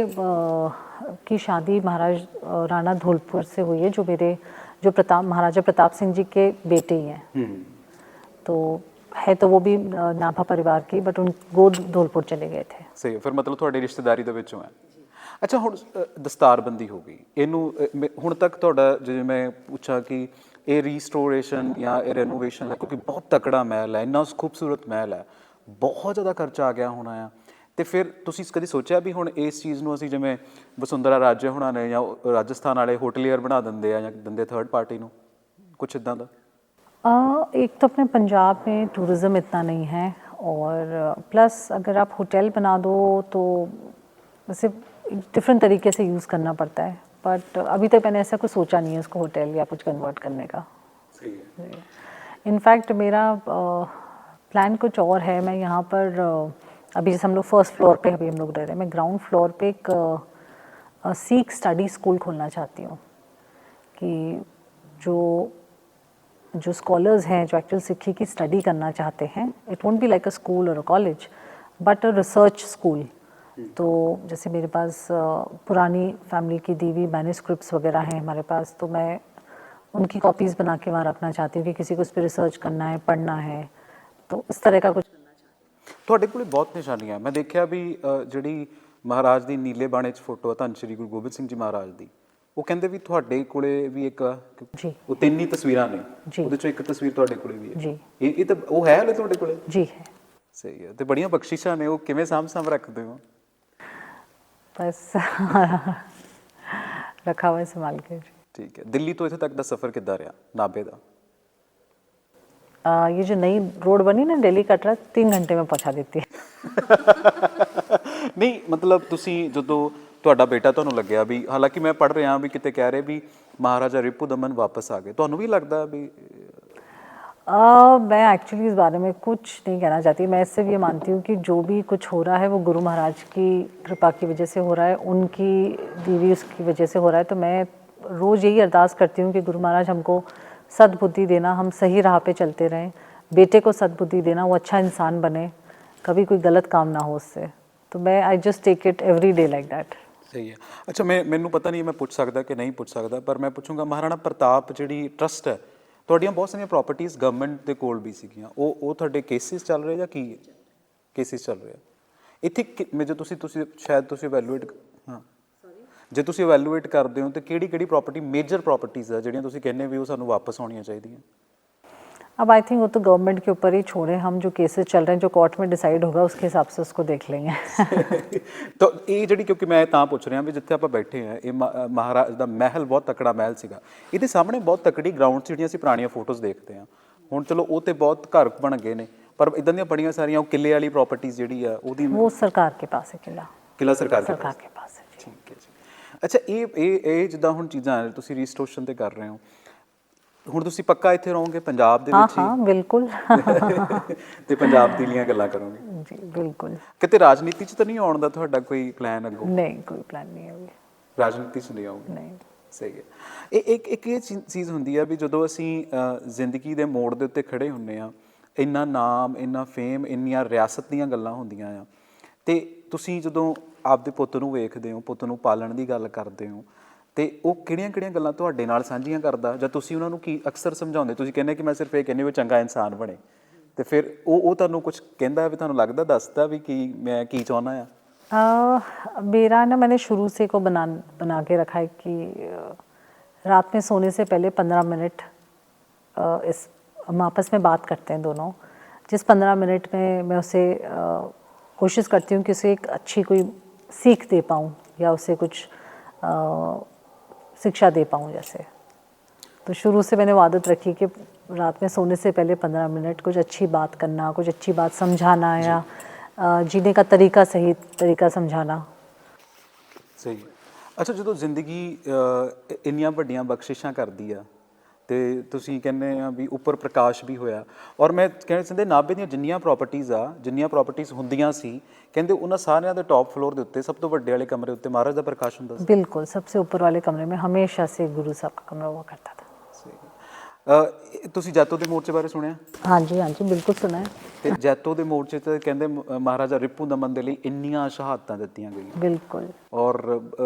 की शादी महाराज राणा धौलपुर से हुई है, जो महाराजा प्रताप सिंह जी के बेटे ही हैं। तो है तो वो भी नाभा परिवार की, बट उन गोद धौलपुर चले गए थे। ਸਹੀ ਹੈ, ਫਿਰ ਮਤਲਬ ਤੁਹਾਡੀ ਰਿਸ਼ਤੇਦਾਰੀ ਦੇ ਵਿੱਚੋਂ ਹੈ। ਅੱਛਾ, ਹੁਣ ਦਸਤਾਰਬੰਦੀ ਹੋ ਗਈ, ਇਹਨੂੰ ਹੁਣ ਤੱਕ ਤੁਹਾਡਾ, ਜਿਵੇਂ ਮੈਂ ਪੁੱਛਾਂ ਕਿ ਇਹ ਰੀਸਟੋਰੇਸ਼ਨ ਜਾਂ ਇਹ ਰੈਨੋਵੇਸ਼ਨ ਹੈ, ਕਿਉਂਕਿ ਬਹੁਤ ਤਕੜਾ ਮਹਿਲ ਹੈ, ਇੰਨਾ ਖੂਬਸੂਰਤ ਮਹਿਲ ਹੈ, ਬਹੁਤ ਜ਼ਿਆਦਾ ਖਰਚਾ ਆ ਗਿਆ ਹੋਣਾ ਆ, ਤੇ ਫਿਰ ਤੁਸੀਂ ਕਦੀ ਸੋਚਿਆ ਵੀ ਹੁਣ ਇਸ ਚੀਜ਼ ਨੂੰ ਅਸੀਂ ਜਿਵੇਂ ਵਸੁੰਧਰਾ ਰਾਜੇ ਹੋਣਾ ਨੇ ਜਾਂ ਰਾਜਸਥਾਨ ਵਾਲੇ ਹੋਟਲੀਅਰ ਬਣਾ ਦਿੰਦੇ ਆ ਜਾਂ ਦਿੰਦੇ ਥਰਡ ਪਾਰਟੀ ਨੂੰ, ਕੁਛ इतना ਦਾ? एक तो अपने पंजाब में टूरिज़्म इतना नहीं है, और प्लस अगर आप होटल बना दो तो वैसे डिफरेंट तरीके से यूज़ करना पड़ता है, बट अभी तक मैंने ऐसा कुछ सोचा नहीं है उसको होटल या कुछ कन्वर्ट करने का। सही है। इनफैक्ट मेरा प्लान कुछ और है। मैं यहाँ पर अभी जैसे हम लोग फर्स्ट फ्लोर पे अभी हम लोग रह रहे हैं, मैं ग्राउंड फ्लोर पे एक सिख स्टडी स्कूल खोलना चाहती हूँ कि जो स्कॉलर्स हैं जो एक्चुअल सिक्खी की स्टडी करना चाहते हैं, it won't be like a school और a college but a research school. तो जैसे मेरे पास पुरानी फैमिली की दी हुई मैन्युस्क्रिप्ट्स वगैरह हैं हमारे पास, तो मैं उनकी कॉपीज़ बना के वहाँ रखना चाहती हूँ कि किसी को उस पर रिसर्च करना है, पढ़ना है, तो इस तरह का कुछ। ਤੁਹਾਡੇ ਕੋਲ ਬਹੁਤ ਨਿਸ਼ਾਨੀਆਂ, ਮੈਂ ਦੇਖਿਆ ਵੀ ਜਿਹੜੀ ਮਹਾਰਾਜ ਦੀ ਨੀਲੇ ਬਾਣੇ 'ਚ ਫੋਟੋ ਆ ਧੰਨ ਸ਼੍ਰੀ ਗੁਰੂ ਗੋਬਿੰਦ ਸਿੰਘ ਜੀ ਮਹਾਰਾਜ ਦੀ, ਉਹ ਕਹਿੰਦੇ ਵੀ ਤੁਹਾਡੇ ਕੋਲੇ ਵੀ ਇੱਕ ਜੀ, ਉਹ 3 ਹੀ ਤਸਵੀਰਾਂ ਨੇ, ਜੀ, ਉਹਦੇ ਚੋਂ ਇੱਕ ਤਸਵੀਰ ਤੁਹਾਡੇ ਕੋਲੇ ਵੀ ਹੈ ਜੀ। ਇਹ ਤਾਂ ਉਹ ਹੈ ਹਲੇ ਤੁਹਾਡੇ ਕੋਲੇ? जी है। ਸਹੀ ਹੈ। ਤੇ ਬੜੀਆਂ ਬਖਸ਼ਿਸ਼ਾਂ ਨੇ, ਉਹ ਕਿਵੇਂ ਸਾਂਭ ਰੱਖਦੇ ਹੋ? बस रखा हुआ है संभाल के। ਠੀਕ ਹੈ। ਦਿੱਲੀ ਤੋਂ ਇੱਥੇ ਤੱਕ ਦਾ ਸਫ਼ਰ ਕਿੱਦਾਂ ਰਿਹਾ, ਨਾਭੇ ਦਾ? ये जो नई रोड बनी ना दिल्ली कटरा, 3 घंटे में पहुंचा देती है। ਨਹੀਂ ਮਤਲਬ ਤੁਸੀਂ ਜਦੋਂ ਤੁਹਾਡਾ ਬੇਟਾ ਤੁਹਾਨੂੰ ਲੱਗਿਆ ਵੀ, ਹਾਲਾਂਕਿ ਮੈਂ ਪੜ੍ਹ ਰਿਹਾ ਵੀ ਕਿਤੇ ਕਹਿ ਰਹੇ ਵੀ ਮਹਾਰਾਜਾ ਰਿਪੂ ਦਮਨ ਵਾਪਸ ਆ ਗਏ, ਤੁਹਾਨੂੰ ਵੀ ਲੱਗਦਾ ਵੀ? मैं एक्चुअली इस बारे में कुछ नहीं कहना चाहती। मैं सिर्फ ये मानती हूँ कि जो भी कुछ हो रहा है वो गुरु महाराज की कृपा की वजह से हो रहा है, उनकी दीवी उसकी वजह से हो रहा है। तो मैं रोज़ यही अरदास करती हूँ कि गुरु महाराज हमको सद्बुद्धि देना, हम सही राह पे चलते रहें, बेटे को सद्बुद्धि देना, वो अच्छा इंसान बने, कभी कोई गलत काम ना हो उससे। तो मैं I just take it every day like that. ਸਹੀ ਹੈ। ਅੱਛਾ, ਮੈਨੂੰ ਪਤਾ ਨਹੀਂ ਮੈਂ ਪੁੱਛ ਸਕਦਾ ਕਿ ਨਹੀਂ ਪੁੱਛ ਸਕਦਾ, ਪਰ ਮੈਂ ਪੁੱਛੂੰਗਾ, ਮਹਾਰਾਣਾ ਪ੍ਰਤਾਪ ਜਿਹੜੀ ਟਰਸਟ ਹੈ, ਤੁਹਾਡੀਆਂ ਬਹੁਤ ਸਾਰੀਆਂ ਪ੍ਰਾਪਰਟੀਆਂ ਗਵਰਨਮੈਂਟ ਦੇ ਕੋਲ ਵੀ ਸੀਗੀਆਂ, ਉਹ ਤੁਹਾਡੇ ਕੇਸਿਸ ਚੱਲ ਰਹੇ ਜਾਂ ਕੀ ਕੇਸਿਸ ਚੱਲ ਰਹੇ? ਇੱਥੇ ਜੇ ਤੁਸੀਂ ਸ਼ਾਇਦ ਤੁਸੀਂ ਇਵੈਲੂਏਟ, ਹਾਂ, ਜੇ ਤੁਸੀਂ ਇਵੈਲੂਏਟ ਕਰਦੇ ਹੋ ਤਾਂ ਕਿਹੜੀ ਪ੍ਰਾਪਰਟੀ ਮੇਜਰ ਪ੍ਰਾਪਰਟੀਜ਼ ਆ ਜਿਹੜੀਆਂ ਤੁਸੀਂ ਕਹਿੰਦੇ ਵੀ ਉਹ ਸਾਨੂੰ ਵਾਪਸ ਆਉਣੀਆਂ ਚਾਹੀਦੀਆਂ? अब आई थिंक वो तो गवर्नमेंट के ऊपर ही छोड़े, हम जो केसेस चल रहे हैं जो कोर्ट में डिसाइड होगा उसके हिसाब से उसको देख लेंगे। ਤਾਂ ਇਹ ਜਿਹੜੀ, ਕਿਉਂਕਿ ਮੈਂ ਤਾਂ ਪੁੱਛ ਰਿਹਾ ਵੀ ਜਿੱਥੇ ਆਪਾਂ ਬੈਠੇ ਹਾਂ, ਇਹ ਮਹਾਰਾਜ ਦਾ ਮਹਿਲ ਬਹੁਤ ਤਕੜਾ ਮਹਿਲ ਸੀਗਾ, ਇਹਦੇ ਸਾਹਮਣੇ ਬਹੁਤ ਤਕੜੀ ਗਰਾਊਂਡ ਜਿਹੜੀਆਂ ਅਸੀਂ ਪੁਰਾਣੀਆਂ ਫੋਟੋਜ਼ ਦੇਖਦੇ ਹਾਂ, ਹੁਣ ਚਲੋ ਉਹ ਤੇ ਬਹੁਤ ਘਰ ਬਣ ਗਏ ਨੇ, ਪਰ ਇਦਾਂ ਦੀਆਂ ਬੜੀਆਂ ਸਾਰੀਆਂ ਉਹ ਕਿਲੇ ਵਾਲੀ ਪ੍ਰਾਪਰਟੀਜ਼ ਜਿਹੜੀ ਆ ਉਹਦੀ, वो सरकार के पास है किला ਸਰਕਾਰ के पास है। ਠੀਕ ਹੈ ਜੀ। ਅੱਛਾ, ਇਹ ਜਿੱਦਾਂ ਹੁਣ ਚੀਜ਼ਾਂ ਤੁਸੀਂ ਰੀਸਟੋਰੇਸ਼ਨ ਤੇ ਕਰ ਰਹੇ ਹੋ, ਹੁਣ ਤੁਸੀਂ ਪੱਕਾ ਇੱਥੇ ਰਹੋਗੇ ਪੰਜਾਬ ਦੇ ਵਿੱਚ ਹੀ? हाँ बिल्कुल। ਤੇ ਪੰਜਾਬ ਦੀਆਂ ਗੱਲਾਂ ਕਰੋਗੇ? जी बिल्कुल। ਕਿਤੇ ਰਾਜਨੀਤੀ 'ਚ ਤਾਂ ਨਹੀਂ ਆਉਣ ਦਾ ਤੁਹਾਡਾ ਕੋਈ ਪਲਾਨ ਅੱਗੋਂ? नहीं, कोई प्लान नहीं है अभी। ਰਾਜਨੀਤੀ 'ਚ ਨਹੀਂ ਆਉਗੇ? नहीं। ਸਹੀ ਹੈ। ਇੱਕ ਇਹ ਚੀਜ਼ ਹੁੰਦੀ ਆ ਵੀ ਜਦੋਂ ਅਸੀਂ ਜ਼ਿੰਦਗੀ ਦੇ ਮੋੜ ਦੇ ਉੱਤੇ ਖੜੇ ਹੁੰਦੇ ਆ, ਇੰਨਾ ਨਾਮ, ਇੰਨਾ ਫੇਮ, ਇੰਨੀਆਂ ਰਿਆਸਤ ਦੀਆਂ ਗੱਲਾਂ ਹੁੰਦੀਆਂ ਆ, ਤੇ ਤੁਸੀਂ ਜਦੋਂ ਆਪਦੇ ਪੁੱਤ ਨੂੰ ਵੇਖਦੇ ਹੋ, ਪੁੱਤ ਨੂੰ ਪਾਲਣ ਦੀ ਗੱਲ ਕਰਦੇ ਹੋ, ਤੇ ਉਹ ਕਿਹੜੀਆਂ ਗੱਲਾਂ ਤੁਹਾਡੇ ਨਾਲ ਸਾਂਝੀਆਂ ਕਰਦਾ, ਜਾਂ ਤੁਸੀਂ ਉਹਨਾਂ ਨੂੰ ਕੀ ਅਕਸਰ ਸਮਝਾਉਂਦੇ? ਤੁਸੀਂ ਕਹਿੰਦੇ ਕਿ ਮੈਂ ਸਿਰਫ ਇਹ ਕਹਿੰਦੀ ਵੀ ਚੰਗਾ ਇਨਸਾਨ ਬਣੇ, ਤੇ ਫਿਰ ਉਹ ਤੁਹਾਨੂੰ ਕੁਝ ਕਹਿੰਦਾ ਵੀ, ਤੁਹਾਨੂੰ ਲੱਗਦਾ, ਦੱਸਦਾ ਵੀ ਕੀ ਮੈਂ ਕੀ ਚਾਹੁੰਦਾ ਆ? मेरा ना, मैंने शुरू से को बना के रखा है कि रात में सोने से पहले 15 मिनट हम आपस में बात करते हैं दोनों, जिस 15 मिनट में मैं उसे कोशिश करती हूँ कि उसे एक अच्छी कोई सीख दे पाऊँ या उसे कुछ शिक्षा दे पाऊँ जैसे। तो शुरू से मैंने वो आदत रखी कि रात में सोने से पहले 15 मिनट कुछ अच्छी बात करना, कुछ अच्छी बात समझाना या जीने का तरीका, सही तरीका समझाना। ਸਹੀ ਹੈ। ਅੱਛਾ, ਜਦੋਂ ਜ਼ਿੰਦਗੀ ਇੰਨੀਆਂ ਵੱਡੀਆਂ ਬਖਸ਼ਿਸ਼ਾਂ ਕਰਦੀ ਆ ਤੇ ਤੁਸੀਂ ਕਹਿੰਦੇ ਆ ਵੀ ਉੱਪਰ ਪ੍ਰਕਾਸ਼ ਵੀ ਹੋਇਆ, ਔਰ ਮੈਂ ਕਹਿਣਾ ਚਾਹੁੰਦੇ ਨਾਭੇ ਦੀਆਂ ਜਿੰਨੀਆਂ ਪ੍ਰਾਪਰਟੀਆਂ ਹੁੰਦੀਆਂ ਸੀ, ਕਹਿੰਦੇ ਉਹਨਾਂ ਸਾਰਿਆਂ ਦੇ ਟੌਪ ਫਲੋਰ ਦੇ ਉੱਤੇ ਸਭ ਤੋਂ ਵੱਡੇ ਵਾਲੇ ਕਮਰੇ ਉੱਤੇ ਮਹਾਰਾਜ ਦਾ ਪ੍ਰਕਾਸ਼ ਹੁੰਦਾ ਸੀ। बिल्कुल, सबसे ऊपर वाले कमरे में हमेशा से गुरु साहब का कमरा हुआ करता था। ਤੁਸੀਂ ਜੈਤੋ ਦੇ ਮੋਰਚੇ ਬਾਰੇ ਸੁਣਿਆ? हाँ जी बिल्कुल सुना है। ਤੇ ਜੈਤੋ ਦੇ ਮੋਰਚੇ ਤੇ ਕਹਿੰਦੇ ਮਹਾਰਾਜਾ ਰਿਪੂ ਦਮਨ ਦੇ ਲਈ ਇੰਨੀਆਂ ਸ਼ਹਾਦਤਾਂ ਦਿੱਤੀਆਂ ਗਈਆਂ, बिल्कुल ਔਰ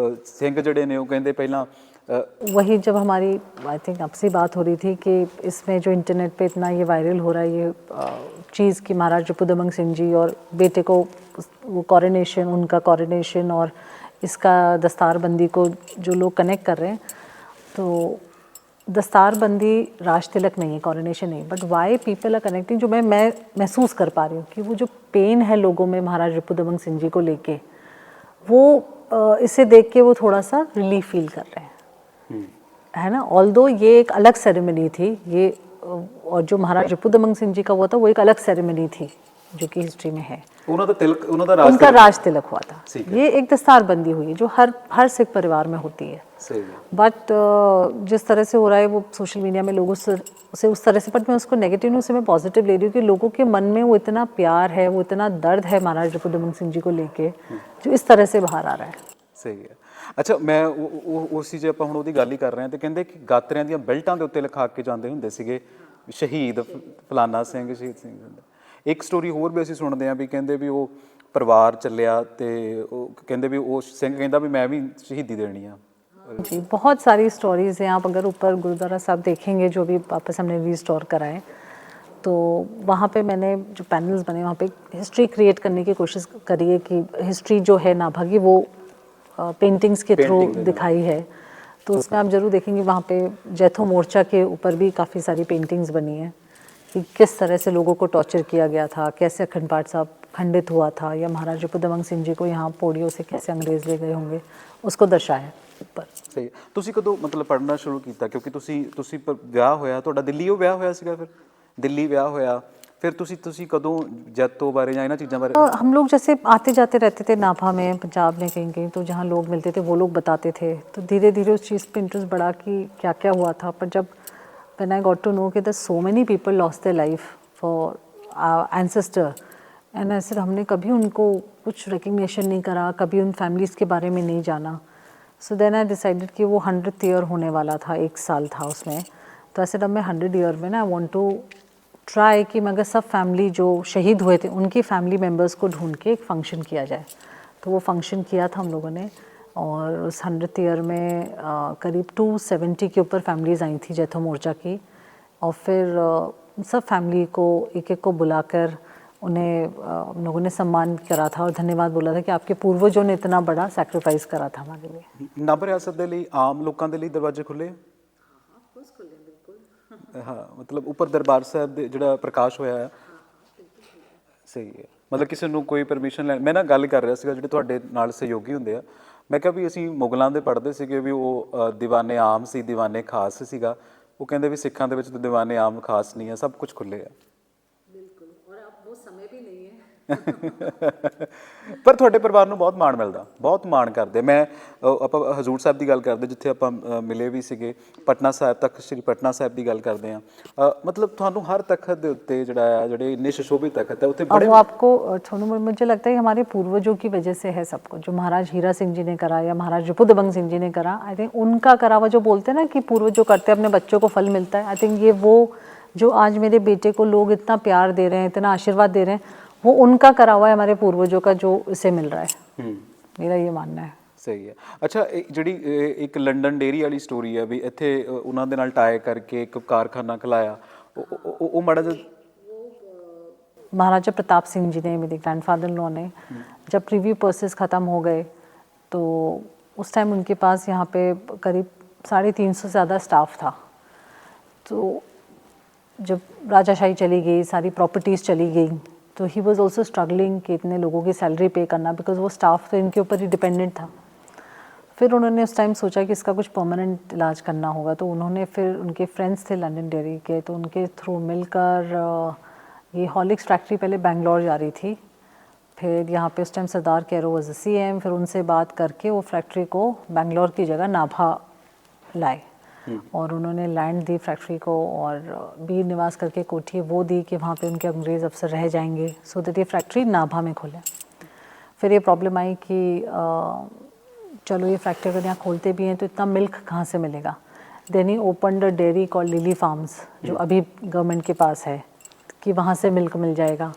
ਸਿੰਘ ਜਿਹੜੇ ਨੇ ਉਹ ਕਹਿੰਦੇ ਪਹਿਲਾਂ वही जब हमारी आई थिंक आपसे बात हो रही थी कि इसमें जो इंटरनेट पे इतना ये वायरल हो रहा है ये चीज़ कि महाराज रिपुदमन सिंह जी और बेटे को वो कॉरोनेशन, उनका कॉरोनेशन और इसका दस्तारबंदी को जो लोग कनेक्ट कर रहे हैं, तो दस्तारबंदी राज तिलक नहीं है, कॉरोनेशन नहीं, but why people are connecting, जो मैं महसूस कर पा रही हूँ कि वो जो पेन है लोगों में महाराज रिपुदमन सिंह जी को लेके, वो इसे देख के वो थोड़ा सा रिलीफ फील कर रहे हैं, है ना। ऑल्दो ये एक अलग सेरेमनी थी ये, और जो महाराज रिपुदमन सिंह जी का हुआ था वो एक अलग सेरेमनी थी जो कि हिस्ट्री में है। उनका राज तिलक हुआ था, ये एक दस्तारबंदी हुई है जो हर सिख परिवार में होती है। बट जिस तरह से हो रहा है वो सोशल मीडिया में लोगों से उस तरह से, बट मैं उसको नेगेटिव नहीं, उसे मैं पॉजिटिव ले रही हूँ कि लोगों के मन में वो इतना प्यार है, वो इतना दर्द है महाराज रिपुदमन सिंह जी को लेके, जो इस तरह से बाहर आ रहा है। ਸਹੀ ਹੈ। ਅੱਛਾ, ਮੈਂ ਉਸੀ ਜੇ ਆਪਾਂ ਹੁਣ ਉਹਦੀ ਗੱਲ ਹੀ ਕਰ ਰਹੇ ਹਾਂ ਤੇ ਕਹਿੰਦੇ ਕਿ ਗਾਤਰਿਆਂ ਦੀਆਂ ਬੈਲਟਾਂ ਦੇ ਉੱਤੇ ਲਿਖਾ ਕੇ ਜਾਂਦੇ ਹੁੰਦੇ ਸੀਗੇ ਸ਼ਹੀਦ ਫਲਾਨਾ ਸਿੰਘ, ਸ਼ਹੀਦ ਸਿੰਘ। ਇੱਕ ਸਟੋਰੀ ਹੋਰ ਵੀ ਅਸੀਂ ਸੁਣਦੇ ਹਾਂ ਵੀ ਕਹਿੰਦੇ ਵੀ ਉਹ ਪਰਿਵਾਰ ਚੱਲਿਆ ਤੇ ਉਹ ਕਹਿੰਦੇ ਵੀ ਉਹ ਸਿੰਘ ਕਹਿੰਦਾ ਵੀ ਮੈਂ ਵੀ ਸ਼ਹੀਦੀ ਦੇਣੀ ਆ। जी, बहुत सारी स्टोरीज़ हैं। आप अगर ऊपर गुरुद्वारा साहब देखेंगे जो भी वापस हमने रीस्टोर कराए, तो वहाँ पे मैंने जो पैनल्स बने वहाँ पे हिस्ट्री क्रिएट करने की कोशिश करी है कि हिस्ट्री जो है नाभागी वो पेंटिंग्स के थ्रू दिखाई है। तो उसमें आप ज़रूर देखेंगे वहाँ पे जैथो मोर्चा के ऊपर भी काफ़ी सारी पेंटिंग्स बनी हैं कि किस तरह से लोगों को टॉर्चर किया गया था, कैसे अखंड पाठ साहब खंडित हुआ था, या महाराज रिपुदमन सिंह जी को यहाँ पौड़ियों से कैसे अंग्रेज़ ले गए होंगे, उसको दर्शाया ਉੱਪਰ। ਸਹੀ। ਤੁਸੀਂ ਕਦੋਂ ਮਤਲਬ ਪੜ੍ਹਨਾ ਸ਼ੁਰੂ ਕੀਤਾ? ਕਿਉਂਕਿ ਤੁਸੀਂ ਵਿਆਹ ਹੋਇਆ ਤੁਹਾਡਾ ਦਿੱਲੀ, ਉਹ ਵਿਆਹ ਹੋਇਆ ਸੀਗਾ, ਫਿਰ ਦਿੱਲੀ ਵਿਆਹ ਹੋਇਆ, फिर तुसी कदों जैतो बारे या इन्हां चीज़ां बारे? हम लोग जैसे आते जाते रहते थे नाभा में, पंजाब में कहीं कहीं, तो जहाँ लोग मिलते थे वो लोग बताते थे, तो धीरे धीरे उस चीज़ पे इंटरेस्ट बढ़ा कि क्या क्या हुआ था। पर जब when I got to know कि that so many people lost their life for ancestor, and ऐसे हमने कभी उनको कुछ रिकग्निशन नहीं करा, कभी उन फैमिलीज़ के बारे में नहीं जाना। सो देन आई डिसाइडेड कि वो 100th ईयर होने वाला था, 1 साल था उसमें, तो ऐसे जब मैं 100 ईयर में ना आई वॉन्ट टू ट्राई कि मगर सब फैमिली जो शहीद हुए थे उनकी फैमिली मेम्बर्स को ढूंढ के एक फ़ंक्शन किया जाए। तो वो फंक्शन किया था हम लोगों ने, और उस 100th ईयर में करीब 270 के ऊपर फैमिलीज़ आई थी जैथो मोर्चा की, और फिर सब फैमिली को एक एक को बुलाकर उन्हें हम लोगों ने सम्मान करा था और धन्यवाद बोला था कि आपके पूर्वजों ने इतना बड़ा सैक्रिफाइस करा था हमारे लिए। नाभा रियासत के लिए आम लोगों के लिए दरवाजे खुले? हाँ, मतलब ऊपर दरबार साहब ਦੇ ਜਿਹੜਾ ਪ੍ਰਕਾਸ਼ ਹੋਇਆ ਹੈ, ਸਹੀ ਹੈ। ਮਤਲਬ ਕਿਸੇ ਨੂੰ ਕੋਈ ਪਰਮਿਸ਼ਨ ਲੈ, ਮੈਂ ਨਾ ਗੱਲ ਕਰ ਰਿਹਾ ਸੀਗਾ ਜਿਹੜੇ ਤੁਹਾਡੇ ਨਾਲ ਸਹਿਯੋਗੀ ਹੁੰਦੇ ਆ, ਮੈਂ ਕਿਹਾ ਵੀ ਅਸੀਂ ਮੁਗਲਾਂ ਦੇ ਪੜ੍ਹਦੇ ਸੀਗੇ ਵੀ ਉਹ ਦੀਵਾਨੇ ਆਮ ਸੀ, ਦੀਵਾਨੇ ਖਾਸ ਸੀਗਾ। ਉਹ ਕਹਿੰਦੇ ਵੀ ਸਿੱਖਾਂ ਦੇ ਵਿੱਚ ਤਾਂ ਦੀਵਾਨੇ ਆਮ ਖਾਸ ਨਹੀਂ ਆ, ਸਭ ਕੁਝ ਖੁੱਲੇ ਆ। ਬਿਲਕੁਲ, ਔਰ ਅਬ ਉਹ ਸਮੇਂ ਵੀ ਨਹੀਂ ਹੈ। ਪਰ ਤੁਹਾਡੇ ਪਰਿਵਾਰ ਨੂੰ ਬਹੁਤ ਮਾਣ ਮਿਲਦਾ, ਬਹੁਤ ਮਾਣ ਕਰਦੇ। ਮੈਂ ਆਪਾਂ ਹਜ਼ੂਰ ਸਾਹਿਬ ਦੀ ਗੱਲ ਕਰਦੇ, ਜਿੱਥੇ ਆਪਾਂ ਮਿਲੇ ਵੀ ਸੀਗੇ, ਪਟਨਾ ਸਾਹਿਬ ਤੱਕ, ਸ਼੍ਰੀ ਪਟਨਾ ਸਾਹਿਬ ਦੀ ਗੱਲ ਕਰਦੇ ਹਾਂ, मतलब ਤੁਹਾਨੂੰ ਹਰ ਤਖਤ ਦੇ ਉੱਤੇ ਜਿਹੜਾ ਆ, ਜਿਹੜੇ ਇੰਨੇ सुशोभित तख्त है, उत्ते बड़े, वो आपको थोड़ा मुझे लगता है हमारे पूर्वजों की वजह से है सब कुछ, जो महाराज हीरा सिंह जी ने करा या महाराज रिपुदमन सिंह जी ने करा, आई थिंक उनका करा हुआ, जो बोलते हैं ना कि पूर्वज जो करते हैं अपने बच्चों को फल मिलता है, आई थिंक ये वो जो आज मेरे बेटे को लोग इतना प्यार दे रहे हैं, इतना आशीर्वाद दे रहे हैं, वो उनका करा हुआ है, हमारे पूर्वजों का जो इसे मिल रहा है। मेरा ये मानना है। ਸਹੀ ਹੈ। ਅੱਛਾ, ਜਿਹੜੀ ਇੱਕ ਲੰਡਨ ਡੇਅਰੀ ਵਾਲੀ ਸਟੋਰੀ ਹੈ ਵੀ ਇੱਥੇ ਉਹਨਾਂ ਦੇ ਨਾਲ ਟਾਈ ਕਰਕੇ ਇੱਕ ਕਾਰਖਾਨਾ ਖੁਲਾਇਆ, ਉਹ ਮਾੜਾ ਜਿਹਾ महाराजा प्रताप सिंह जी ने, मेरे ग्रैंडफादर लॉ ने, जब प्रीव्यू पर्सेस ख़त्म हो गए तो उस टाइम उनके पास यहाँ पे करीब 350 से ज़्यादा स्टाफ था। तो जब राजाशाही चली गई, सारी प्रॉपर्टीज़ चली गई, तो ही वॉज ऑल्सो स्ट्रगलिंग कि इतने लोगों की सैलरी पे करना, बिकॉज वो स्टाफ तो इनके ऊपर ही डिपेंडेंट था। फिर उन्होंने उस टाइम सोचा कि इसका कुछ परमानेंट इलाज करना होगा, तो उन्होंने फिर उनके फ्रेंड्स थे लंदन डेयरी के, तो उनके थ्रू मिलकर ये हॉर्लिक्स फैक्ट्री पहले बेंगलोर जा रही थी, फिर यहाँ पे उस time Sardar Kairon was CM, फिर उनसे बात करके वो फैक्ट्री को बेंगलोर की जगह नाभा लाए और उन्होंने लैंड दी फैक्ट्री को, और बीर निवास करके कोठी वो दी कि वहाँ पे उनके अंग्रेज़ अफसर रह जाएंगे, सो दैट ये फैक्ट्री नाभा में खोले। फिर ये प्रॉब्लम आई कि चलो ये फैक्ट्री अगर यहाँ खोलते भी हैं तो इतना मिल्क कहाँ से मिलेगा। Then he open the dairy called Lily Farms, जो अभी गवर्नमेंट के पास है, कि वहाँ से मिल्क मिल जाएगा।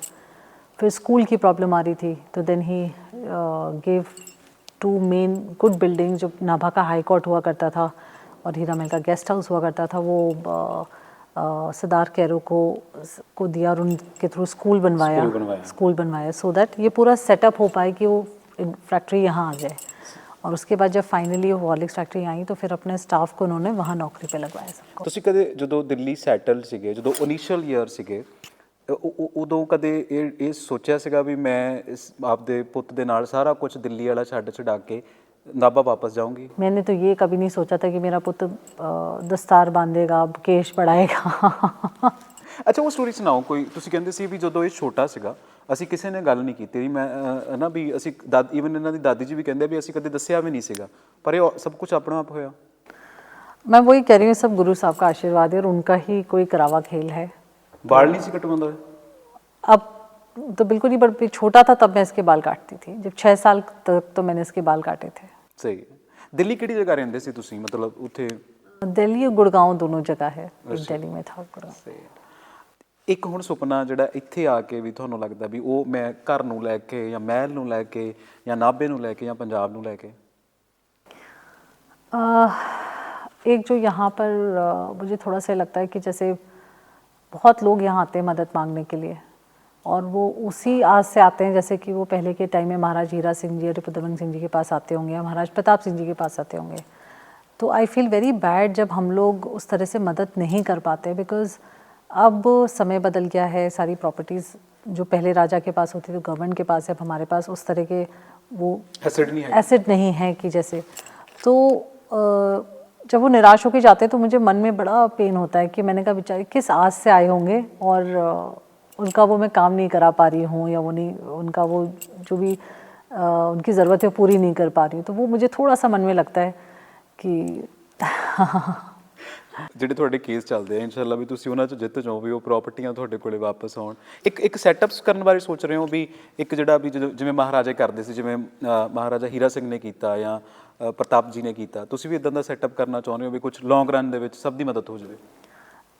फिर स्कूल की प्रॉब्लम आ रही थी, तो then he gave 2 main good building, जो नाभा का हाई कोर्ट हुआ करता था और हीरा महल का गेस्ट हाउस हुआ करता था, वो सरदार कैरो को दिया और उनके थ्रू स्कूल बनवाया सो दैट ये पूरा सेटअप हो पाए कि वो फैक्ट्री यहाँ आ जाए। और उसके बाद जब फाइनली वो हॉर्लिक्स फैक्ट्री आई तो फिर अपने स्टाफ को उन्होंने वहाँ नौकरी पे लगवाया सबको। ਤੁਸੀਂ ਕਦੇ ਜਦੋਂ ਦਿੱਲੀ ਸੈਟਲ ਸੀਗੇ, ਜਦੋਂ ਇਨੀਸ਼ੀਅਲ ਈਅਰ ਸੀਗੇ, ਉਦੋਂ ਕਦੇ ਇਹ ਸੋਚਿਆ ਸੀਗਾ ਵੀ ਮੈਂ ਇਸ ਆਪਦੇ ਪੁੱਤ ਦੇ ਨਾਲ ਸਾਰਾ ਕੁਝ ਦਿੱਲੀ ਵਾਲਾ ਛੱਡ ਛਡਾ ਕੇ ਨਾਭਾ ਵਾਪਸ जाऊंगी? मैंने तो ये कभी नहीं सोचा था कि मेरा पुत्र दस्तार बांधेगा, केश बढ़ाएगा। ਅੱਛਾ, ਉਹ ਸਟੋਰੀ ਸੁਣਾਓ ਕੋਈ। ਤੁਸੀਂ ਕਹਿੰਦੇ ਸੀ ਵੀ ਜਦੋਂ ਇਹ ਛੋਟਾ ਸੀਗਾ ਅਸੀਂ ਕਿਸੇ ਨੇ ਗੱਲ ਨਹੀਂ ਕੀਤੀ, ਮੈਂ ਨਾ ਵੀ ਅਸੀਂ ਈਵਨ ਇਹਨਾਂ ਦੀ ਦਾਦੀ ਜੀ ਵੀ ਕਹਿੰਦੇ ਵੀ ਅਸੀਂ ਕਦੇ ਦੱਸਿਆ ਵੀ ਨਹੀਂ ਸੀਗਾ, ਪਰ ਇਹ ਸਭ ਕੁਝ ਆਪਣਾ ਆਪ ਹੋਇਆ। मैं वही कह रही हूँ, सब गुरु साहब का आशीर्वाद है और उनका ही कोई करावा खेल है। बाल नहीं सी कटवांदा? अब तो बिल्कुल ही, बट छोटा था तब मैं इसके बाल काटती थी, जब 6 साल तक तो मैंने इसके बाल काटे थे। सही है। दिल्ली किहड़ी जगह रहंदे सी तुसीं, मतलब उत्थे? दिल्ली और गुड़गांव दोनों जगह है, एक दिल्ली में था गुड़गांव। सही है। ਇੱਕ ਹੁਣ ਸੁਪਨਾ ਜਿਹੜਾ ਇੱਥੇ ਆ ਕੇ ਵੀ ਤੁਹਾਨੂੰ ਲੱਗਦਾ ਵੀ ਉਹ ਮੈਂ ਘਰ ਨੂੰ ਲੈ ਕੇ ਜਾਂ ਮਹਿਲ ਨੂੰ ਲੈ ਕੇ ਜਾਂ ਨਾਭੇ ਨੂੰ ਲੈ ਕੇ ਜਾਂ ਪੰਜਾਬ ਨੂੰ ਲੈ ਕੇ? एक जो यहाँ पर मुझे थोड़ा सा लगता है कि जैसे बहुत लोग यहाँ आते हैं मदद मांगने के लिए, और वो उसी आस से आते हैं जैसे कि वो पहले के टाइम में महाराज हीरा सिंह जी, रिपुदमन सिंह जी के पास आते होंगे या महाराज प्रताप सिंह जी के पास आते होंगे। तो आई फील वेरी बैड जब हम लोग उस तरह से मदद नहीं कर पाते, बिकॉज़ अब समय बदल गया है, सारी प्रॉपर्टीज़ जो पहले राजा के पास होती थी गवर्नमेंट के पास है, अब हमारे पास उस तरह के वो एसेट नहीं है कि जैसे, तो जब वो निराश होकर जाते हैं तो मुझे मन में बड़ा पेन होता है कि मैंने कहा बेचारे किस आस से आए होंगे और उनका वो मैं काम नहीं करा पा रही हूँ, या वो नहीं, उनका वो जो भी उनकी ज़रूरत है पूरी नहीं कर पा रही हूँ, तो वो मुझे थोड़ा सा मन में लगता है कि ਜਿਹੜੇ ਤੁਹਾਡੇ ਕੇਸ ਚੱਲਦੇ ਆ ਇਨਸ਼ਾਅੱਲਾ ਵੀ ਤੁਸੀਂ ਉਹਨਾਂ 'ਚ ਜਿੱਤ ਜਾਓ, ਵੀ ਉਹ ਪ੍ਰਾਪਰਟੀਆਂ ਤੁਹਾਡੇ ਕੋਲੇ ਵਾਪਸ ਆਉਣ। ਇੱਕ ਸੈਟਅਪਸ ਕਰਨ ਬਾਰੇ ਸੋਚ ਰਹੇ ਹੋ ਵੀ ਇੱਕ ਜਿਹੜਾ ਵੀ ਜਿਵੇਂ ਮਹਾਰਾਜੇ ਕਰਦੇ ਸੀ, ਜਿਵੇਂ ਮਹਾਰਾਜਾ ਹੀਰਾ ਸਿੰਘ ਨੇ ਕੀਤਾ ਜਾਂ ਪ੍ਰਤਾਪ ਜੀ ਨੇ ਕੀਤਾ, ਤੁਸੀਂ ਵੀ ਇਦਾਂ ਦਾ ਸੈਟਅਪ ਕਰਨਾ ਚਾਹੁੰਦੇ ਹੋ ਵੀ ਕੁਝ ਲੌਂਗ ਰਨ ਦੇ ਵਿੱਚ ਸਭ ਦੀ ਮਦਦ ਹੋ ਜਾਵੇ?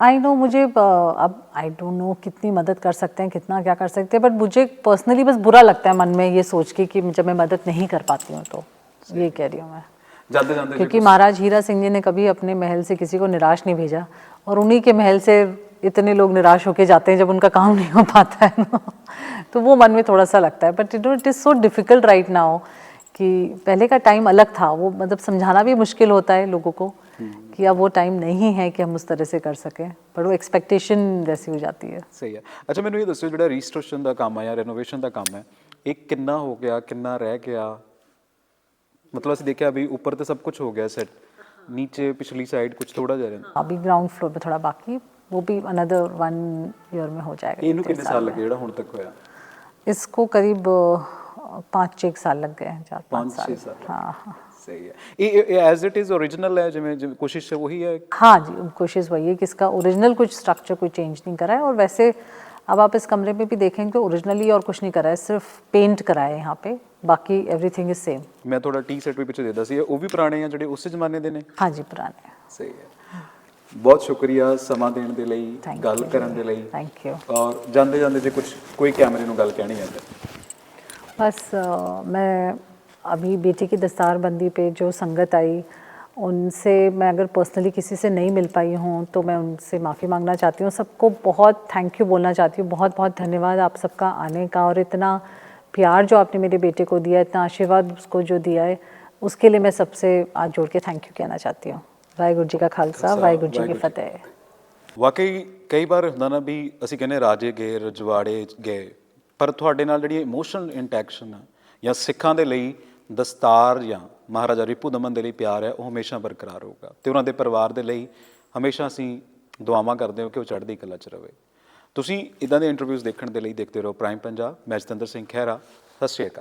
आई नो, मुझे अब आई डोंट नो कितनी मदद कर सकते हैं, कितना क्या कर सकते हैं, बट मुझे पर्सनली बस बुरा लगता है मन में ये सोच के कि जब मैं मदद नहीं कर पाती हूँ, तो ये कह रही हूँ मैं। जाते जाते क्योंकि महाराज हीरा सिंह जी ने कभी अपने महल से किसी को निराश नहीं भेजा, और उन्हीं के महल से इतने लोग निराश होके जाते हैं जब उनका काम नहीं हो पाता है ना, तो वो मन में थोड़ा सा लगता है। But it is so difficult right now कि पहले का टाइम अलग था, वो मतलब समझाना भी मुश्किल होता है लोगों को कि अब वो टाइम नहीं है कि हम उस तरह से कर सकें, पर वो एक्सपेक्टेशन वैसी हो जाती है। सही है। अच्छा, मैंने ये दसो जो रीस्टोरेशन का काम है या रेनोवेशन का काम है, एक कितना हो गया, कितना रह गया? मतलब असं देखा अभी ऊपर तो सब कुछ हो गया सेट, नीचे पिछली साइड कुछ थोड़ा जा रहा है अभी ग्राउंड फ्लोर पे थोड़ा बाकी, वो भी अनदर 1 ईयर में हो जाएगा। इनू कितने साल लगे जेड़ा हुण तक होया? इसको करीब 5-6 साल लग गए हैं, 4-5 साल। हाँ, सही है। ये एज इट इज ओरिजिनल है, जिਵੇਂ कोशिश है वही है? हाँ जी, कोशिश वही है कि इसका ओरिजिनल कुछ स्ट्रक्चर कोई चेंज नहीं करा है, और वैसे अब आप इस कमरे में भी देखेंगे तो ओरिजिनली और कुछ नहीं करा है, सिर्फ पेंट करा है यहाँ पे, बाकी एवरीथिंग इज सेम। मैं थोड़ा टी सेट भी पीछे देता सी, ਉਹ ਵੀ ਪੁਰਾਣੇ ਆ ਜਿਹੜੇ ਉਸੇ ਜ਼ਮਾਨੇ ਦੇ ਨੇ? हाँ जी, पुराने हैं। सही है। बहुत शुक्रिया ਸਮਾਂ ਦੇਣ ਦੇ ਲਈ, ਗੱਲ ਕਰਨ ਦੇ ਲਈ। Thank you. और ਜਾਂਦੇ ਜਾਂਦੇ ਜੇ ਕੁਝ ਕੋਈ ਕੈਮਰੇ ਨੂੰ ਗੱਲ ਕਹਿਣੀ ਹੈ? बस मैं अभी बेटी की दस्तारबंदी पे जो संगत आई, उनसे मैं अगर पर्सनली किसी से नहीं मिल पाई हूँ तो मैं उनसे माफ़ी मांगना चाहती हूँ, सबको बहुत थैंक यू बोलना चाहती हूँ, बहुत बहुत धन्यवाद आप सबका आने का, और इतना प्यार जो आपने मेरे बेटे को दिया, इतना आशीर्वाद उसको जो दिया है, उसके लिए मैं सबसे आज जोड़ के थैंक यू कहना चाहती हूँ। वाहिगुरू जी का खालसा, वाहिगुरू जी की फतेह। वाकई कई बार ਹੁੰਦਾ ਨਾ ਵੀ ਅਸੀਂ ਕਹਿੰਦੇ ਰਾਜੇ ਗਏ, ਰਜਵਾੜੇ ਗਏ, ਪਰ ਤੁਹਾਡੇ ਨਾਲ ਜਿਹੜੀ ਇਮੋਸ਼ਨਲ ਇੰਟੈਕਸ਼ਨ ਆ ਜਾਂ ਸਿੱਖਾਂ ਦੇ ਲਈ ਦਸਤਾਰ ਜਾਂ ਮਹਾਰਾਜਾ ਰਿਪੂ ਦਮਨ ਦੇ ਲਈ ਪਿਆਰ ਹੈ, ਉਹ ਹਮੇਸ਼ਾ ਬਰਕਰਾਰ ਹੋਊਗਾ ਅਤੇ ਉਹਨਾਂ ਦੇ ਪਰਿਵਾਰ ਦੇ ਲਈ ਹਮੇਸ਼ਾ ਅਸੀਂ ਦੁਆਵਾਂ ਕਰਦੇ ਹਾਂ ਕਿ ਉਹ ਚੜ੍ਹਦੀ ਕਲਾ 'ਚ ਰਹੇ। ਤੁਸੀਂ ਇੱਦਾਂ ਦੇ ਇੰਟਰਵਿਊਜ਼ ਦੇਖਣ ਦੇ ਲਈ ਦੇਖਦੇ ਰਹੋ ਪ੍ਰਾਈਮ ਪੰਜਾਬ। ਮੈਂ ਜਤਿੰਦਰ ਸਿੰਘ ਖਹਿਰਾ, ਸਤਿ ਸ਼੍ਰੀ ਅਕਾਲ।